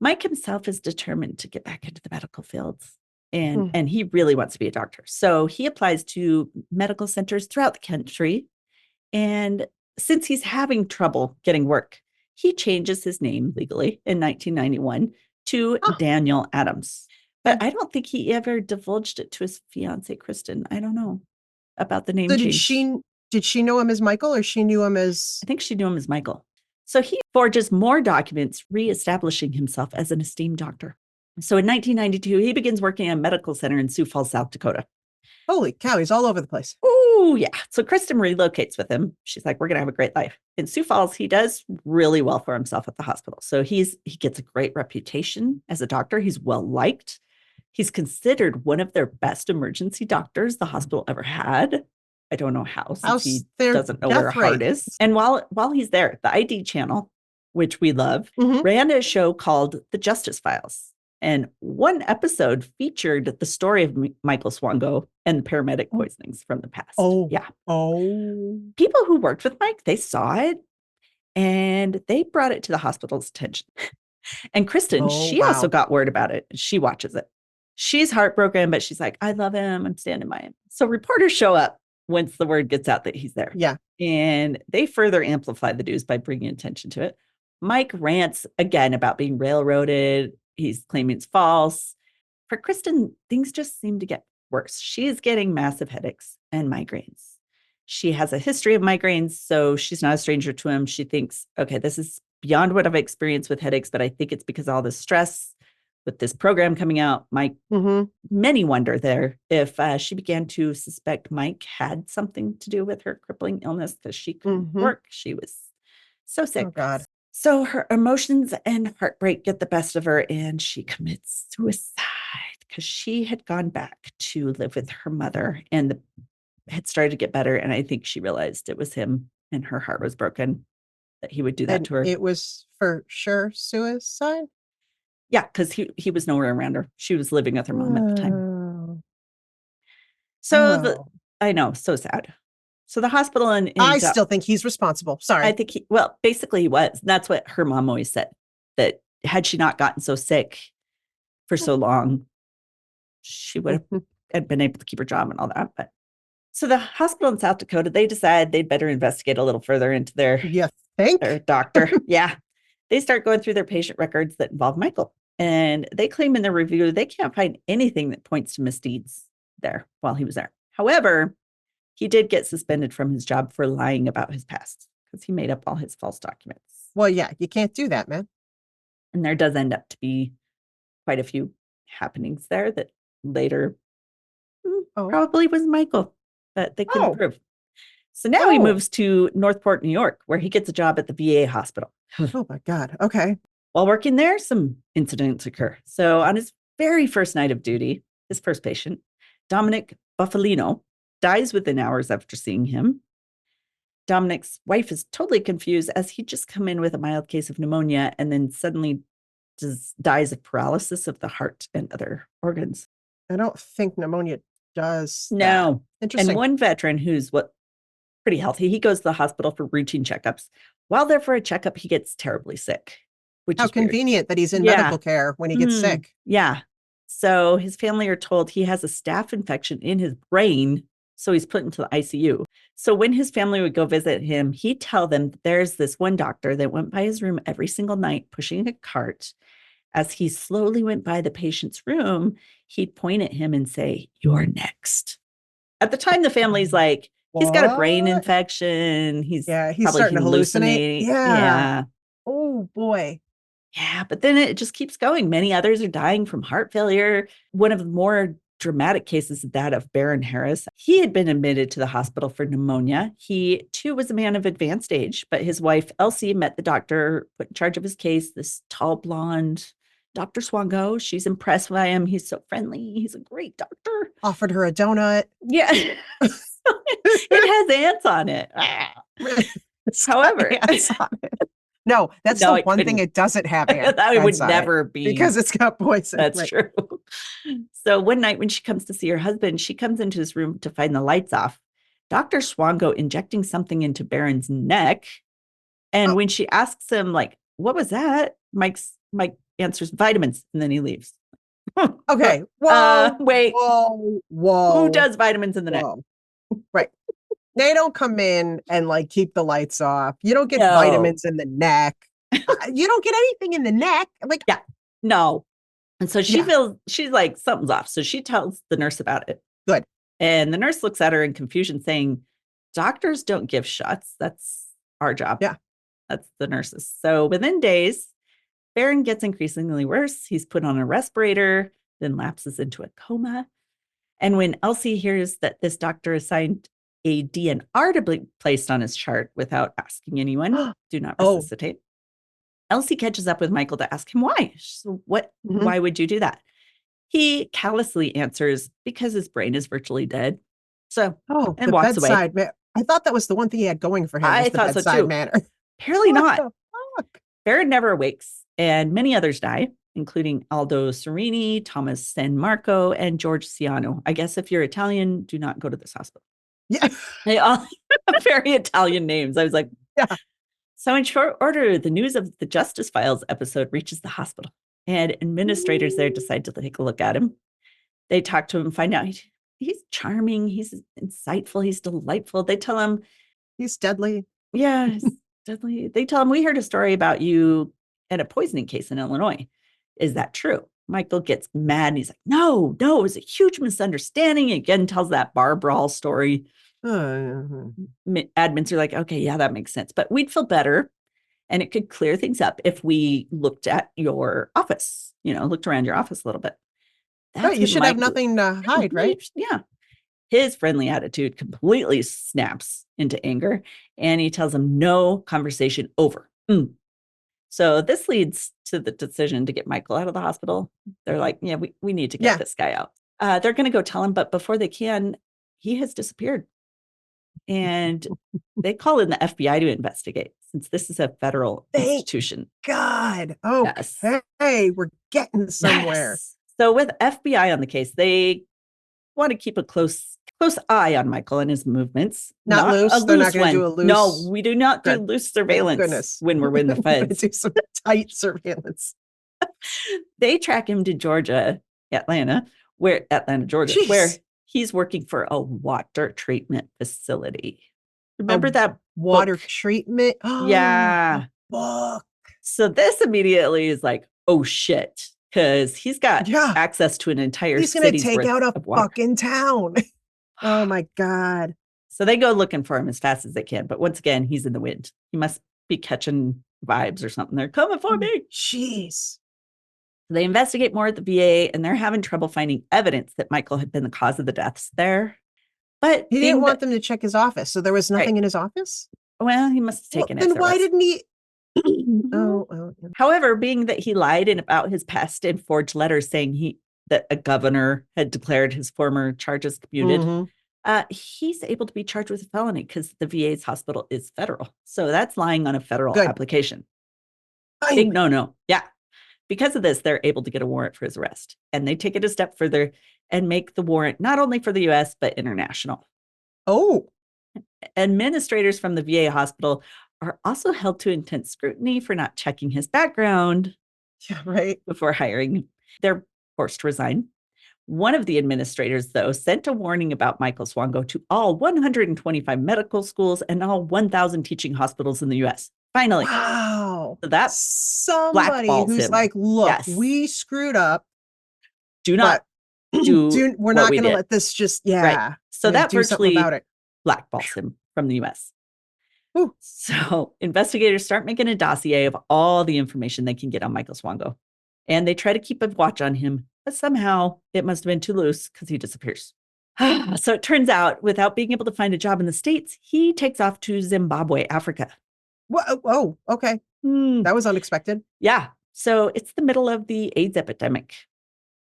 Mike himself is determined to get back into the medical fields. And he really wants to be a doctor. So he applies to medical centers throughout the country. And since he's having trouble getting work, he changes his name legally in 1991 to Daniel Adams. But I don't think he ever divulged it to his fiancée, Kristen. I don't know about the name change. Did she know him as Michael or she knew him as... I think she knew him as Michael. So he forges more documents, reestablishing himself as an esteemed doctor. So in 1992, he begins working at a medical center in Sioux Falls, South Dakota. Holy cow, he's all over the place. Oh, yeah. So Kristen relocates with him. She's like, we're going to have a great life. In Sioux Falls, he does really well for himself at the hospital. So he gets a great reputation as a doctor. He's well-liked. He's considered one of their best emergency doctors the hospital ever had. I don't know how, since he doesn't know where a heart is. And while he's there, the ID channel, which we love, ran a show called The Justice Files. And one episode featured the story of Michael Swango and the paramedic poisonings from the past. Oh, yeah. Oh. People who worked with Mike, they saw it and they brought it to the hospital's attention. And Kristen, she also got word about it. She watches it. She's heartbroken, but she's like, I love him. I'm standing by him. So reporters show up once the word gets out that he's there. Yeah. And they further amplify the news by bringing attention to it. Mike rants again about being railroaded. He's claiming it's false. For Kristen, things just seem to get worse. She is getting massive headaches and migraines. She has a history of migraines, so she's not a stranger to him. She thinks, okay, this is beyond what I've experienced with headaches, but I think it's because of all this stress with this program coming out. Many wonder there if she began to suspect Mike had something to do with her crippling illness because she couldn't work. She was so sick. Oh, God. So her emotions and heartbreak get the best of her, and she commits suicide because she had gone back to live with her mother and had started to get better. And I think she realized it was him, and her heart was broken that he would do that And to her. it was for sure suicide? Yeah, because he was nowhere around her. She was living with her mom at the time. Oh. So I know, so sad. So the hospital I still think he's responsible. Sorry. I think basically he was. That's what her mom always said, that had she not gotten so sick for so long, she would have been able to keep her job and all that. But so the hospital in South Dakota, they decide they'd better investigate a little further into their doctor. Yeah. They start going through their patient records that involve Michael. And they claim in their review they can't find anything that points to misdeeds there while he was there. However, he did get suspended from his job for lying about his past because he made up all his false documents. Well, yeah, you can't do that, man. And there does end up to be quite a few happenings there that later probably was Michael, but they couldn't prove. So now he moves to Northport, New York, where he gets a job at the VA hospital. Oh, my God. Okay. While working there, some incidents occur. So on his very first night of duty, his first patient, Dominic Buffalino, dies within hours after seeing him. Dominic's wife is totally confused as he'd just come in with a mild case of pneumonia and then suddenly dies of paralysis of the heart and other organs. I don't think pneumonia does No. that. Interesting. And one veteran who's pretty healthy, he goes to the hospital for routine checkups. While there for a checkup, he gets terribly sick. Which How is weird. convenient that he's in medical care when he gets sick. Yeah. So his family are told he has a staph infection in his brain, so he's put into the ICU. So when his family would go visit him, he'd tell them that there's this one doctor that went by his room every single night pushing a cart. As he slowly went by the patient's room, he'd point at him and say, "You're next." At the time, the family's like, he's got a brain infection. He's probably starting to hallucinate. Yeah. Oh, boy. Yeah, but then it just keeps going. Many others are dying from heart failure. One of the more dramatic cases is that of Baron Harris. He had been admitted to the hospital for pneumonia. He, too, was a man of advanced age, but his wife, Elsie, met the doctor put in charge of his case, this tall, blonde Dr. Swango. She's impressed by him. He's so friendly. He's a great doctor. Offered her a donut. Yeah. It has ants on it. However. No, that's the one thing it doesn't have. That would never be. Because it's got poison. That's true. So one night when she comes to see her husband, she comes into his room to find the lights off. Dr. Swango injecting something into Baron's neck. And when she asks him, like, what was that? Mike answers vitamins, and then he leaves. Okay. Whoa. Wait. Whoa. Who does vitamins in the neck? Right. They don't come in and like keep the lights off. You don't get vitamins in the neck. You don't get anything in the neck. Like, yeah, no. And so she feels, she's like, something's off. So she tells the nurse about it. Good. And the nurse looks at her in confusion saying, doctors don't give shots. That's our job. Yeah. That's the nurses. So within days, Baron gets increasingly worse. He's put on a respirator, then lapses into a coma. And when Elsie hears that this doctor assigned a DNR to be placed on his chart without asking anyone, do not resuscitate. Elsie catches up with Michael to ask him why. So why would you do that? He callously answers, because his brain is virtually dead. So, and walks away. I thought that was the one thing he had going for him. I thought so too. Manner. Apparently not. Baron never awakes, and many others die, including Aldo Serini, Thomas San Marco, and George Ciano. I guess if you're Italian, do not go to this hospital. Yeah. They all have very Italian names. I was like, yeah. So in short order, the news of the Justice Files episode reaches the hospital, and administrators there decide to take a look at him. They talk to him, find out he's charming. He's insightful. He's delightful. They tell him he's deadly. Yeah, he's deadly. They tell him, we heard a story about you at a poisoning case in Illinois. Is that true? Michael gets mad and he's like, no, it was a huge misunderstanding. Again, tells that bar brawl story. Admins are like, okay, yeah, that makes sense. But we'd feel better and it could clear things up if we looked at your office, looked around your office a little bit. Right, you should have nothing to hide, right? Yeah. His friendly attitude completely snaps into anger and he tells him no conversation over. So this leads to the decision to get Michael out of the hospital. They're like, yeah, we need to get this guy out. They're going to go tell him, but before they can, he has disappeared. And they call in the FBI to investigate since this is a federal institution. God. Oh, yes. Hey, we're getting somewhere. Yes. So with FBI on the case, they want to keep a close eye on Michael and his movements. Not loose. They're not going to do a loose. No, we do not do loose surveillance when we're in the feds. Do some tight surveillance. They track him to Atlanta, Georgia, Jeez. where he's working for a water treatment facility. Remember that water book? Treatment? Oh, yeah. Book. So this immediately is like, oh shit, because he's got access to an entire He's going to take out a fucking town. Oh my God. So they go looking for him as fast as they can. But once again, he's in the wind. He must be catching vibes or something. They're coming for me. Jeez. They investigate more at the VA and they're having trouble finding evidence that Michael had been the cause of the deaths there. But he didn't want them to check his office. So there was nothing in his office? Well, he must have taken it. Then why didn't he? However, being that he lied about his past and forged letters saying that a governor had declared his former charges commuted, he's able to be charged with a felony because the VA's hospital is federal. So that's lying on a federal application. Big no. Yeah. Because of this, they're able to get a warrant for his arrest. And they take it a step further and make the warrant not only for the U.S., but international. Oh. Administrators from the VA hospital are also held to intense scrutiny for not checking his background before hiring. They're forced to resign. One of the administrators, though, sent a warning about Michael Swango to all 125 medical schools and all 1,000 teaching hospitals in the U.S. Finally. Wow. So that's somebody who's like, look, we screwed up. Do not do we're not going to let this just, Right. So that virtually blackballs him from the U.S. Ooh. So investigators start making a dossier of all the information they can get on Michael Swango. And they try to keep a watch on him, but somehow it must have been too loose because he disappears. So it turns out, without being able to find a job in the States, he takes off to Zimbabwe, Africa. Whoa, oh, okay. That was unexpected. Yeah. So it's the middle of the AIDS epidemic.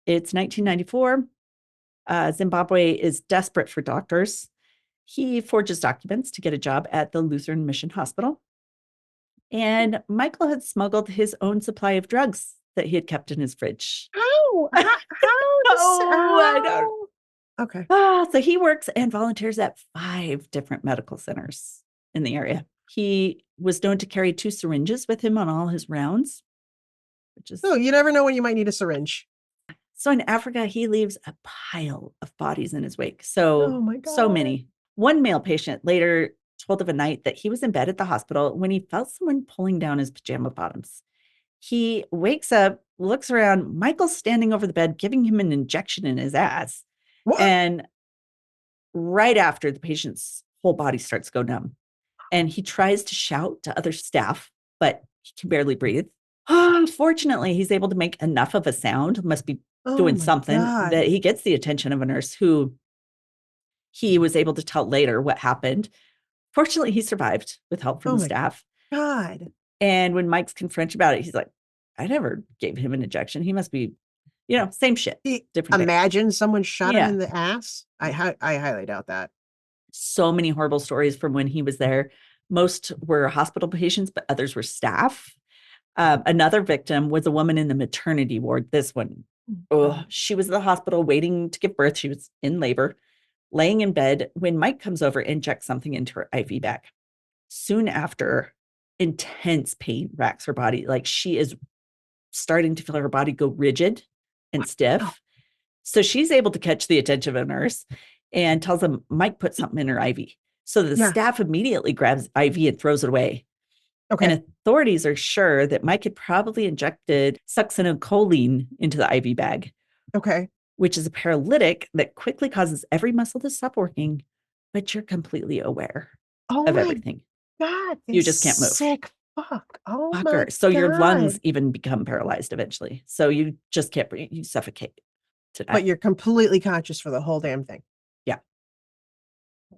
It's 1994. Zimbabwe is desperate for doctors. He forges documents to get a job at the Lutheran Mission Hospital. And Michael had smuggled his own supply of drugs that he had kept in his fridge. How? I don't. Okay. So he works and volunteers at 5 different medical centers in the area. He was known to carry 2 syringes with him on all his rounds. You never know when you might need a syringe. So in Africa, he leaves a pile of bodies in his wake. So many. One male patient later told of a night that he was in bed at the hospital when he felt someone pulling down his pajama bottoms. He wakes up, looks around, Michael's standing over the bed, giving him an injection in his ass. What? And right after, the patient's whole body starts to go numb. And he tries to shout to other staff, but he can barely breathe. Fortunately, he's able to make enough of a sound, must be doing something, that he gets the attention of a nurse who he was able to tell later what happened. Fortunately, he survived with help from the staff. God. And when Mike's confronted about it, he's like, I never gave him an injection. He must be, same shit. Different Imagine someone shot him in the ass. I highly doubt that. So many horrible stories from when he was there. Most were hospital patients, but others were staff. Another victim was a woman in the maternity ward. This one, she was at the hospital waiting to give birth. She was in labor, laying in bed when Mike comes over and injects something into her IV bag. Soon after, intense pain racks her body. Like she is starting to feel her body go rigid and stiff. So she's able to catch the attention of a nurse and tells them Mike put something in her IV. So the staff immediately grabs IV and throws it away. Okay. And authorities are sure that Mike had probably injected succinylcholine into the IV bag. Okay. Which is a paralytic that quickly causes every muscle to stop working, but you're completely aware of everything. God, you just can't move. Sick fuck. Oh Fucker. my So your lungs God. even become paralyzed eventually. So you just can't breathe. You suffocate to die. But you're completely conscious for the whole damn thing. Yeah.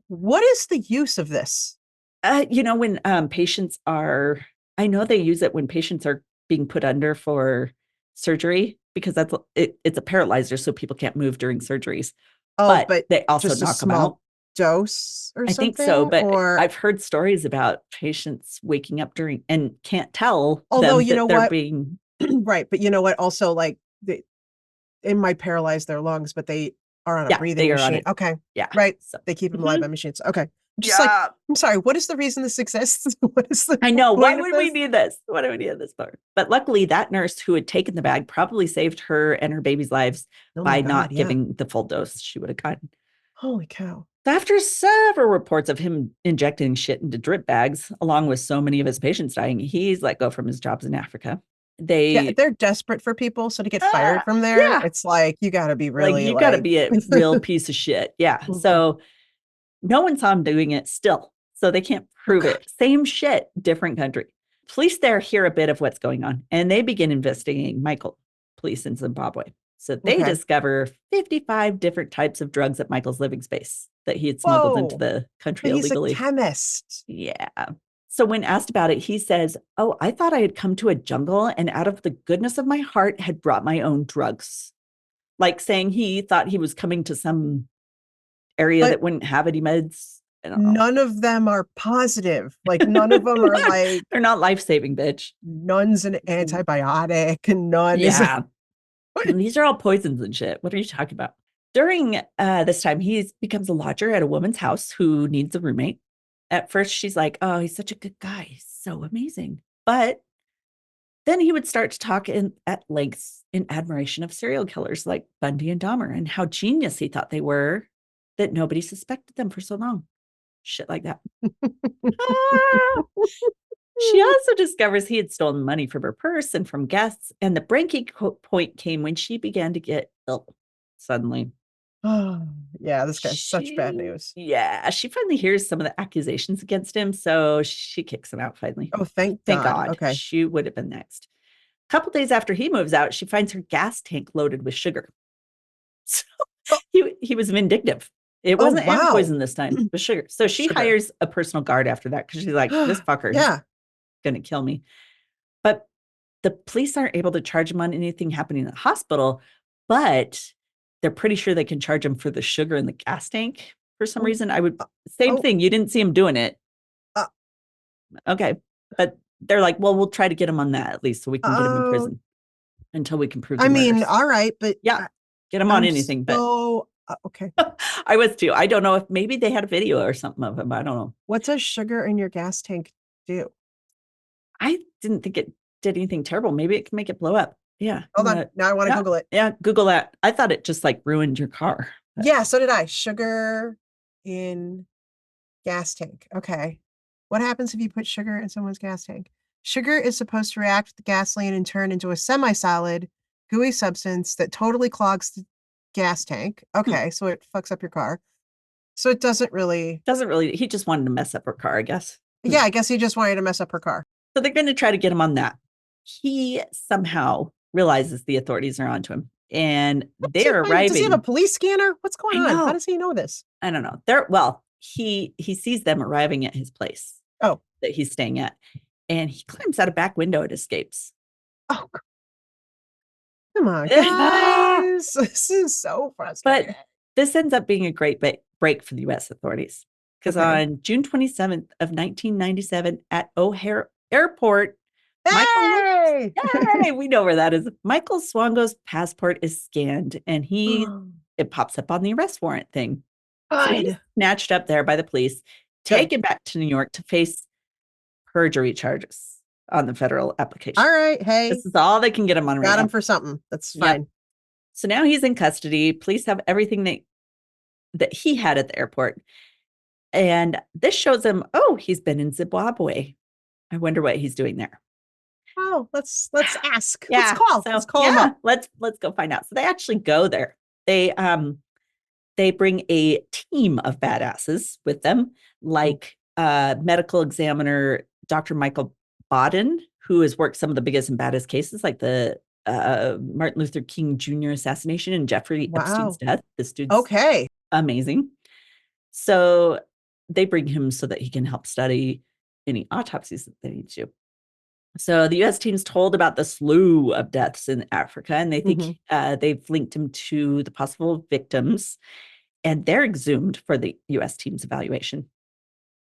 What is the use of this? When patients are, I know they use it when patients are being put under for surgery because it's a paralyzer, so people can't move during surgeries. Oh, but they also just knock them out. Dose or I something? think so, but or... I've heard stories about patients waking up during and can't tell. Although them you know they're what, being right? But you know what? Also, like it might paralyze their lungs, but they are on a breathing machine. Okay, yeah, right. So. They keep them alive by machines. Okay, Just like I'm sorry. What is the reason this exists? What is the? I know. Why would this? we need this? What do we need this for? But luckily, that nurse who had taken the bag probably saved her and her baby's lives by not giving the full dose she would have gotten. Holy cow. After several reports of him injecting shit into drip bags, along with so many of his patients dying, he's let go from his jobs in Africa. They're desperate for people. So to get fired from there, it's like, you got to be really you got to be a real piece of shit. Yeah. So no one saw him doing it still. So they can't prove it. Same shit, different country. Police there hear a bit of what's going on and they begin investigating Michael, police in Zimbabwe. So they discover 55 different types of drugs at Michael's living space that he had smuggled into the country illegally. He's a chemist. Yeah. So when asked about it, he says, "Oh, I thought I had come to a jungle and out of the goodness of my heart had brought my own drugs." Like saying he thought he was coming to some area that wouldn't have any meds. None of them are positive. Like none of them are like they're not life-saving, bitch. None's an antibiotic and none is these are all poisons and shit. What are you talking about? During this time, he becomes a lodger at a woman's house who needs a roommate. At first, she's like, "Oh, he's such a good guy. He's so amazing." But then he would start to talk at length in admiration of serial killers like Bundy and Dahmer and how genius he thought they were that nobody suspected them for so long. Shit like that. She also discovers he had stolen money from her purse and from guests. And the breaking point came when she began to get ill suddenly. Oh, yeah, this guy's such bad news. Yeah, she finally hears some of the accusations against him, so she kicks him out finally. Oh, thank God. Okay. She would have been next. A couple days after he moves out, she finds her gas tank loaded with sugar. So he was vindictive. It wasn't ant poison this time, it was sugar. So she hires a personal guard after that because she's like, this fucker is going to kill me. But the police aren't able to charge him on anything happening in the hospital, but they're pretty sure they can charge him for the sugar in the gas tank for some reason. Same thing. You didn't see him doing it. Okay. But they're like, well, we'll try to get him on that at least so we can get him in prison until we can prove the murders. All right, but yeah, get him on anything. But okay. I was too. I don't know if maybe they had a video or something of him. I don't know. What does sugar in your gas tank do? I didn't think it did anything terrible. Maybe it can make it blow up. Yeah. Hold on. Now I want to Google it. Yeah. Google that. I thought it just like ruined your car. Yeah. So did I. Sugar in gas tank. Okay. What happens if you put sugar in someone's gas tank? Sugar is supposed to react with the gasoline and turn into a semi-solid, gooey substance that totally clogs the gas tank. Okay. So it fucks up your car. So it doesn't really. He just wanted to mess up her car, I guess. Yeah. I guess he just wanted to mess up her car. So they're going to try to get him on that. He somehow realizes the authorities are onto him and they're arriving. Does he have a police scanner? What's going on? How does he know this? I don't know. He sees them arriving at his place. That he's staying at. And he climbs out a back window and escapes. Oh, come on, guys. This is so frustrating. But this ends up being a great break for the U.S. authorities. Because on June 27th of 1997 at O'Hare Airport, Hey! We know where that is. Michael Swango's passport is scanned and it pops up on the arrest warrant thing. So he's snatched up there by the police, taken back to New York to face perjury charges on the federal application. All right. Hey. This is all they can get him on. Got him for something. That's fine. So now he's in custody. Police have everything that he had at the airport. And this shows him, oh, he's been in Zimbabwe. I wonder what he's doing there. Oh, let's ask. Yeah. Let's call him up. Let's go find out. So they actually go there. They bring a team of badasses with them, like medical examiner Dr. Michael Bodden, who has worked some of the biggest and baddest cases, like the Martin Luther King Jr. assassination and Jeffrey Epstein's death. This dude's amazing. So they bring him so that he can help study any autopsies that they need to. So the U.S. team's told about the slew of deaths in Africa, and they think they've linked him to the possible victims, and they're exhumed for the U.S. team's evaluation.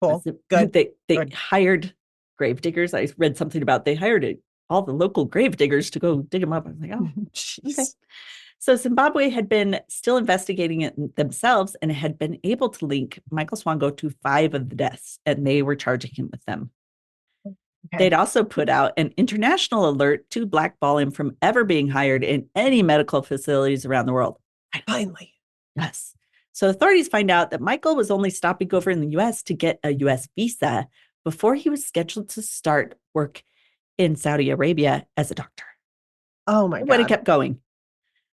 Cool. Good. They hired grave diggers. I read something about they hired all the local grave diggers to go dig them up. I was like, oh, okay. So Zimbabwe had been still investigating it themselves and had been able to link Michael Swango to 5 of the deaths, and they were charging him with them. Okay. They'd also put out an international alert to blackball him from ever being hired in any medical facilities around the world. Finally. Yes. So authorities find out that Michael was only stopping over in the U.S. to get a U.S. visa before he was scheduled to start work in Saudi Arabia as a doctor. Oh, my God. He would have kept going.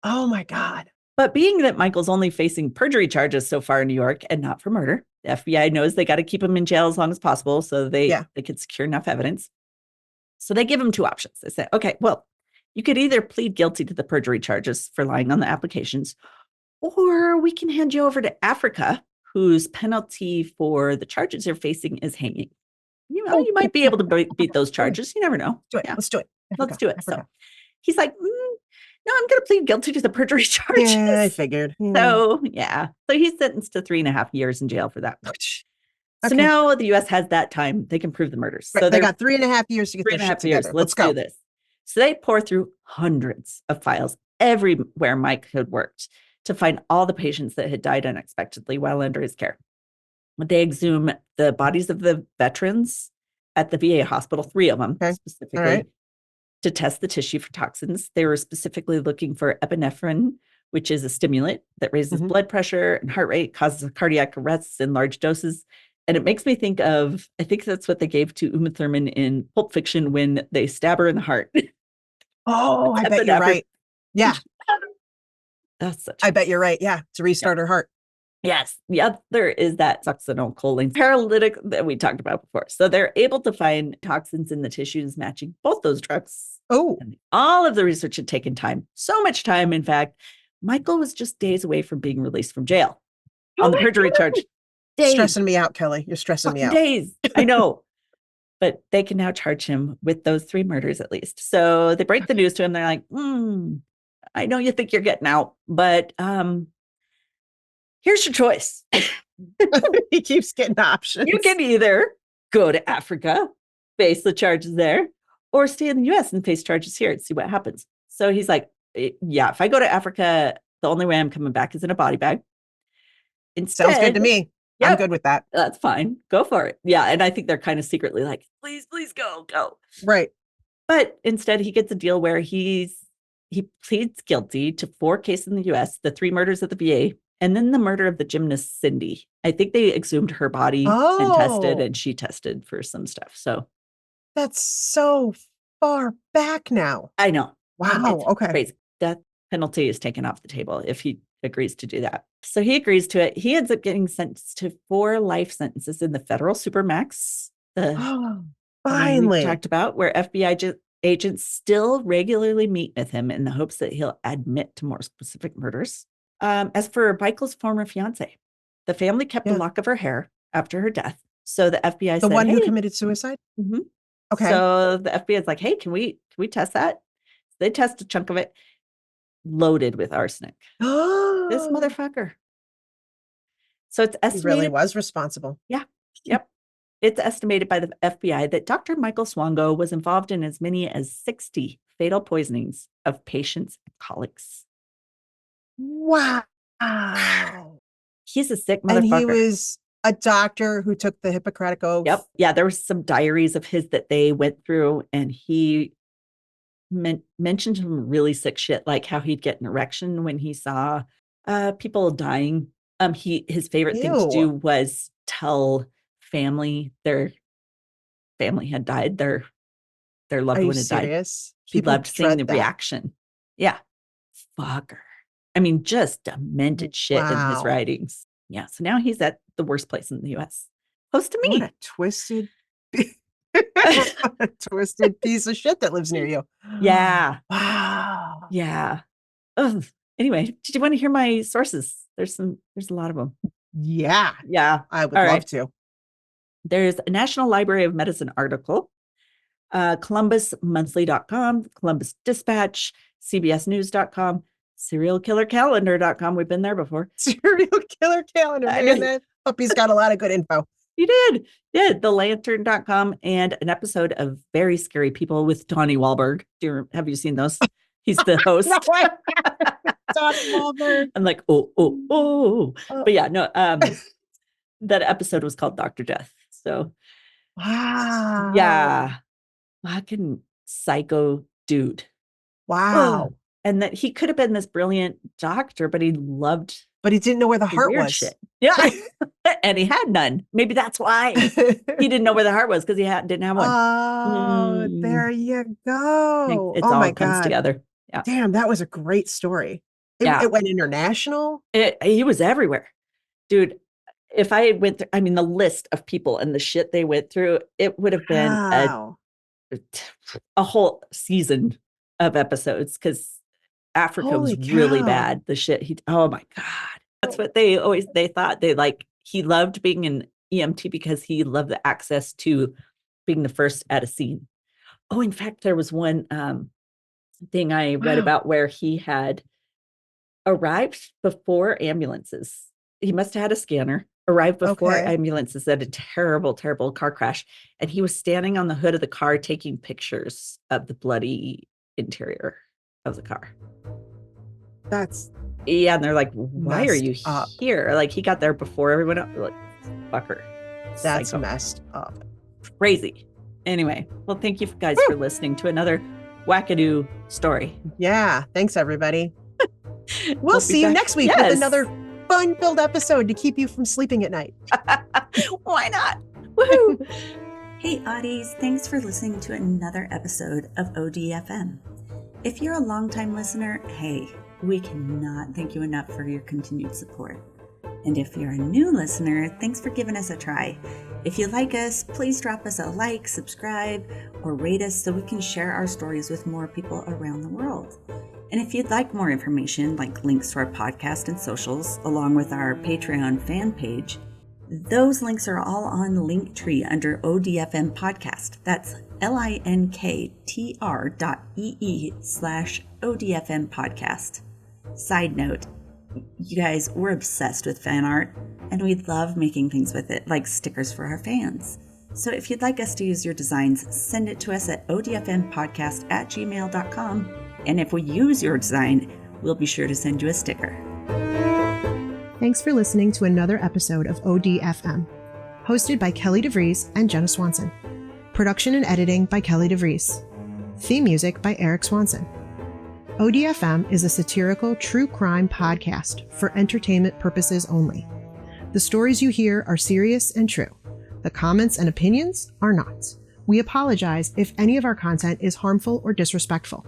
Oh, my God. But being that Michael's only facing perjury charges so far in New York and not for murder, the FBI knows they got to keep him in jail as long as possible so they could secure enough evidence. So they give him 2 options. They say, okay, well, you could either plead guilty to the perjury charges for lying on the applications, or we can hand you over to Africa, whose penalty for the charges you're facing is hanging. You know, you might be able to beat those charges. You never know. Let's do it. Let's do it. So he's like, no, I'm going to plead guilty to the perjury charges. Yeah, I figured. So, yeah. So he's sentenced to 3.5 years in jail for that. So now the U.S. has that time. They can prove the murders. Right. So they got 3.5 years to get their shit together. Let's do this. So they pour through hundreds of files everywhere Mike had worked to find all the patients that had died unexpectedly while under his care. They exhume the bodies of the veterans at the VA hospital, 3 of them specifically, to test the tissue for toxins. They were specifically looking for epinephrine, which is a stimulant that raises blood pressure and heart rate, causes cardiac arrests in large doses. And it makes me think of, I think that's what they gave to Uma Thurman in Pulp Fiction when they stab her in the heart. Oh, I bet you're right. Yeah. That's such I bet you're right. Yeah. To restart her heart. Yes. The other is that succinylcholine paralytic that we talked about before. So they're able to find toxins in the tissues matching both those drugs. Oh. And all of the research had taken time. So much time, in fact. Michael was just days away from being released from jail on the perjury charge. Days. Stressing me out, Kelly. You're stressing me out. Days. I know. But they can now charge him with those 3 murders at least. So they break the news to him. They're like, I know you think you're getting out, but here's your choice. He keeps getting options. You can either go to Africa, face the charges there, or stay in the U.S. and face charges here and see what happens. So he's like, yeah, if I go to Africa, the only way I'm coming back is in a body bag. Instead, sounds good to me. Yep, I'm good with that. That's fine. Go for it. Yeah. And I think they're kind of secretly like, please go. Right. But instead he gets a deal where he pleads guilty to 4 cases in the U.S., the 3 murders at the VA, and then the murder of the gymnast Cindy. I think they exhumed her body and tested, and she tested for some stuff. So that's so far back now. I know. Wow. Okay. Crazy. Death penalty is taken off the table if he agrees to do that. So he agrees to it. He ends up getting sentenced to 4 life sentences in the federal supermax. Finally. We talked about, where FBI agents still regularly meet with him in the hopes that he'll admit to more specific murders. As for Michael's former fiance, the family kept a lock of her hair after her death. So the FBI said, the one who committed suicide? Mm-hmm. Okay. So the FBI is like, hey, can we test that? They test a chunk of it, loaded with arsenic. This motherfucker. So it's estimated. He really was responsible. Yeah. Yep. It's estimated by the FBI that Dr. Michael Swango was involved in as many as 60 fatal poisonings of patients and colleagues. Wow. He's a sick motherfucker. And he was a doctor who took the Hippocratic Oath. Yep. Yeah. There was some diaries of his that they went through, and he mentioned some really sick shit, like how he'd get an erection when he saw people dying. His favorite thing to do was tell family their family had died, their loved one had died. He loved seeing the reaction. Yeah. Fucker. I mean, just demented shit in his writings. Yeah. So now he's at the worst place in the US. Close to me. What a twisted piece of shit that lives near you. Yeah. Wow. Yeah. Ugh. Anyway, did you want to hear my sources? There's a lot of them. Yeah. Yeah. I would love to. There's a National Library of Medicine article, ColumbusMonthly.com, Columbus Dispatch, CBSNews.com, SerialKillerCalendar.com. We've been there before. Serial Killer Calendar. Man, that puppy's got a lot of good info. You did. Yeah. TheLantern.com and an episode of Very Scary People with Donnie Wahlberg. Have you seen those? He's the host. No, Donnie Wahlberg. I'm like, oh. But yeah, no, that episode was called Dr. Death. So, wow. Yeah. Fucking psycho dude. Wow. Oh. And that he could have been this brilliant doctor, but he didn't know where the heart was. Shit. Yeah. And he had none. Maybe that's why he didn't know where the heart was, because he didn't have one. Oh, there you go. It all comes together. Yeah. Damn, that was a great story. It went international. He was everywhere. Dude, if I went through, the list of people and the shit they went through, it would have been a whole season of episodes, because Africa was really bad. The shit oh my God. That's what they thought. He loved being an EMT because he loved the access to being the first at a scene. Oh, in fact, there was one thing I read about where he had arrived before ambulances. He must have had a scanner, arrived before ambulances at a terrible, terrible car crash. And he was standing on the hood of the car taking pictures of the bloody interior of the car. Yeah, and they're like, why are you here? Like, he got there before everyone else. Like, fucker. That's messed up. Crazy. Anyway, well, thank you guys for listening to another wackadoo story. Yeah, thanks everybody. We'll see you next week with another fun-filled episode to keep you from sleeping at night. Why not? Woohoo! Hey, Oddies, thanks for listening to another episode of ODFM. If you're a longtime listener, hey, we cannot thank you enough for your continued support. And if you're a new listener, thanks for giving us a try. If you like us, please drop us a like, subscribe, or rate us so we can share our stories with more people around the world. And if you'd like more information, like links to our podcast and socials, along with our Patreon fan page, those links are all on Linktree under ODFM Podcast. That's linktr.ee/ODFM Podcast. Side note, you guys, we're obsessed with fan art, and we love making things with it, like stickers for our fans. So if you'd like us to use your designs, send it to us at odfmpodcast@gmail.com. And if we use your design, we'll be sure to send you a sticker. Thanks for listening to another episode of ODFM, hosted by Kelly DeVries and Jenna Swanson. Production and editing by Kelly DeVries. Theme music by Eric Swanson. ODFM is a satirical true crime podcast for entertainment purposes only. The stories you hear are serious and true. The comments and opinions are not. We apologize if any of our content is harmful or disrespectful.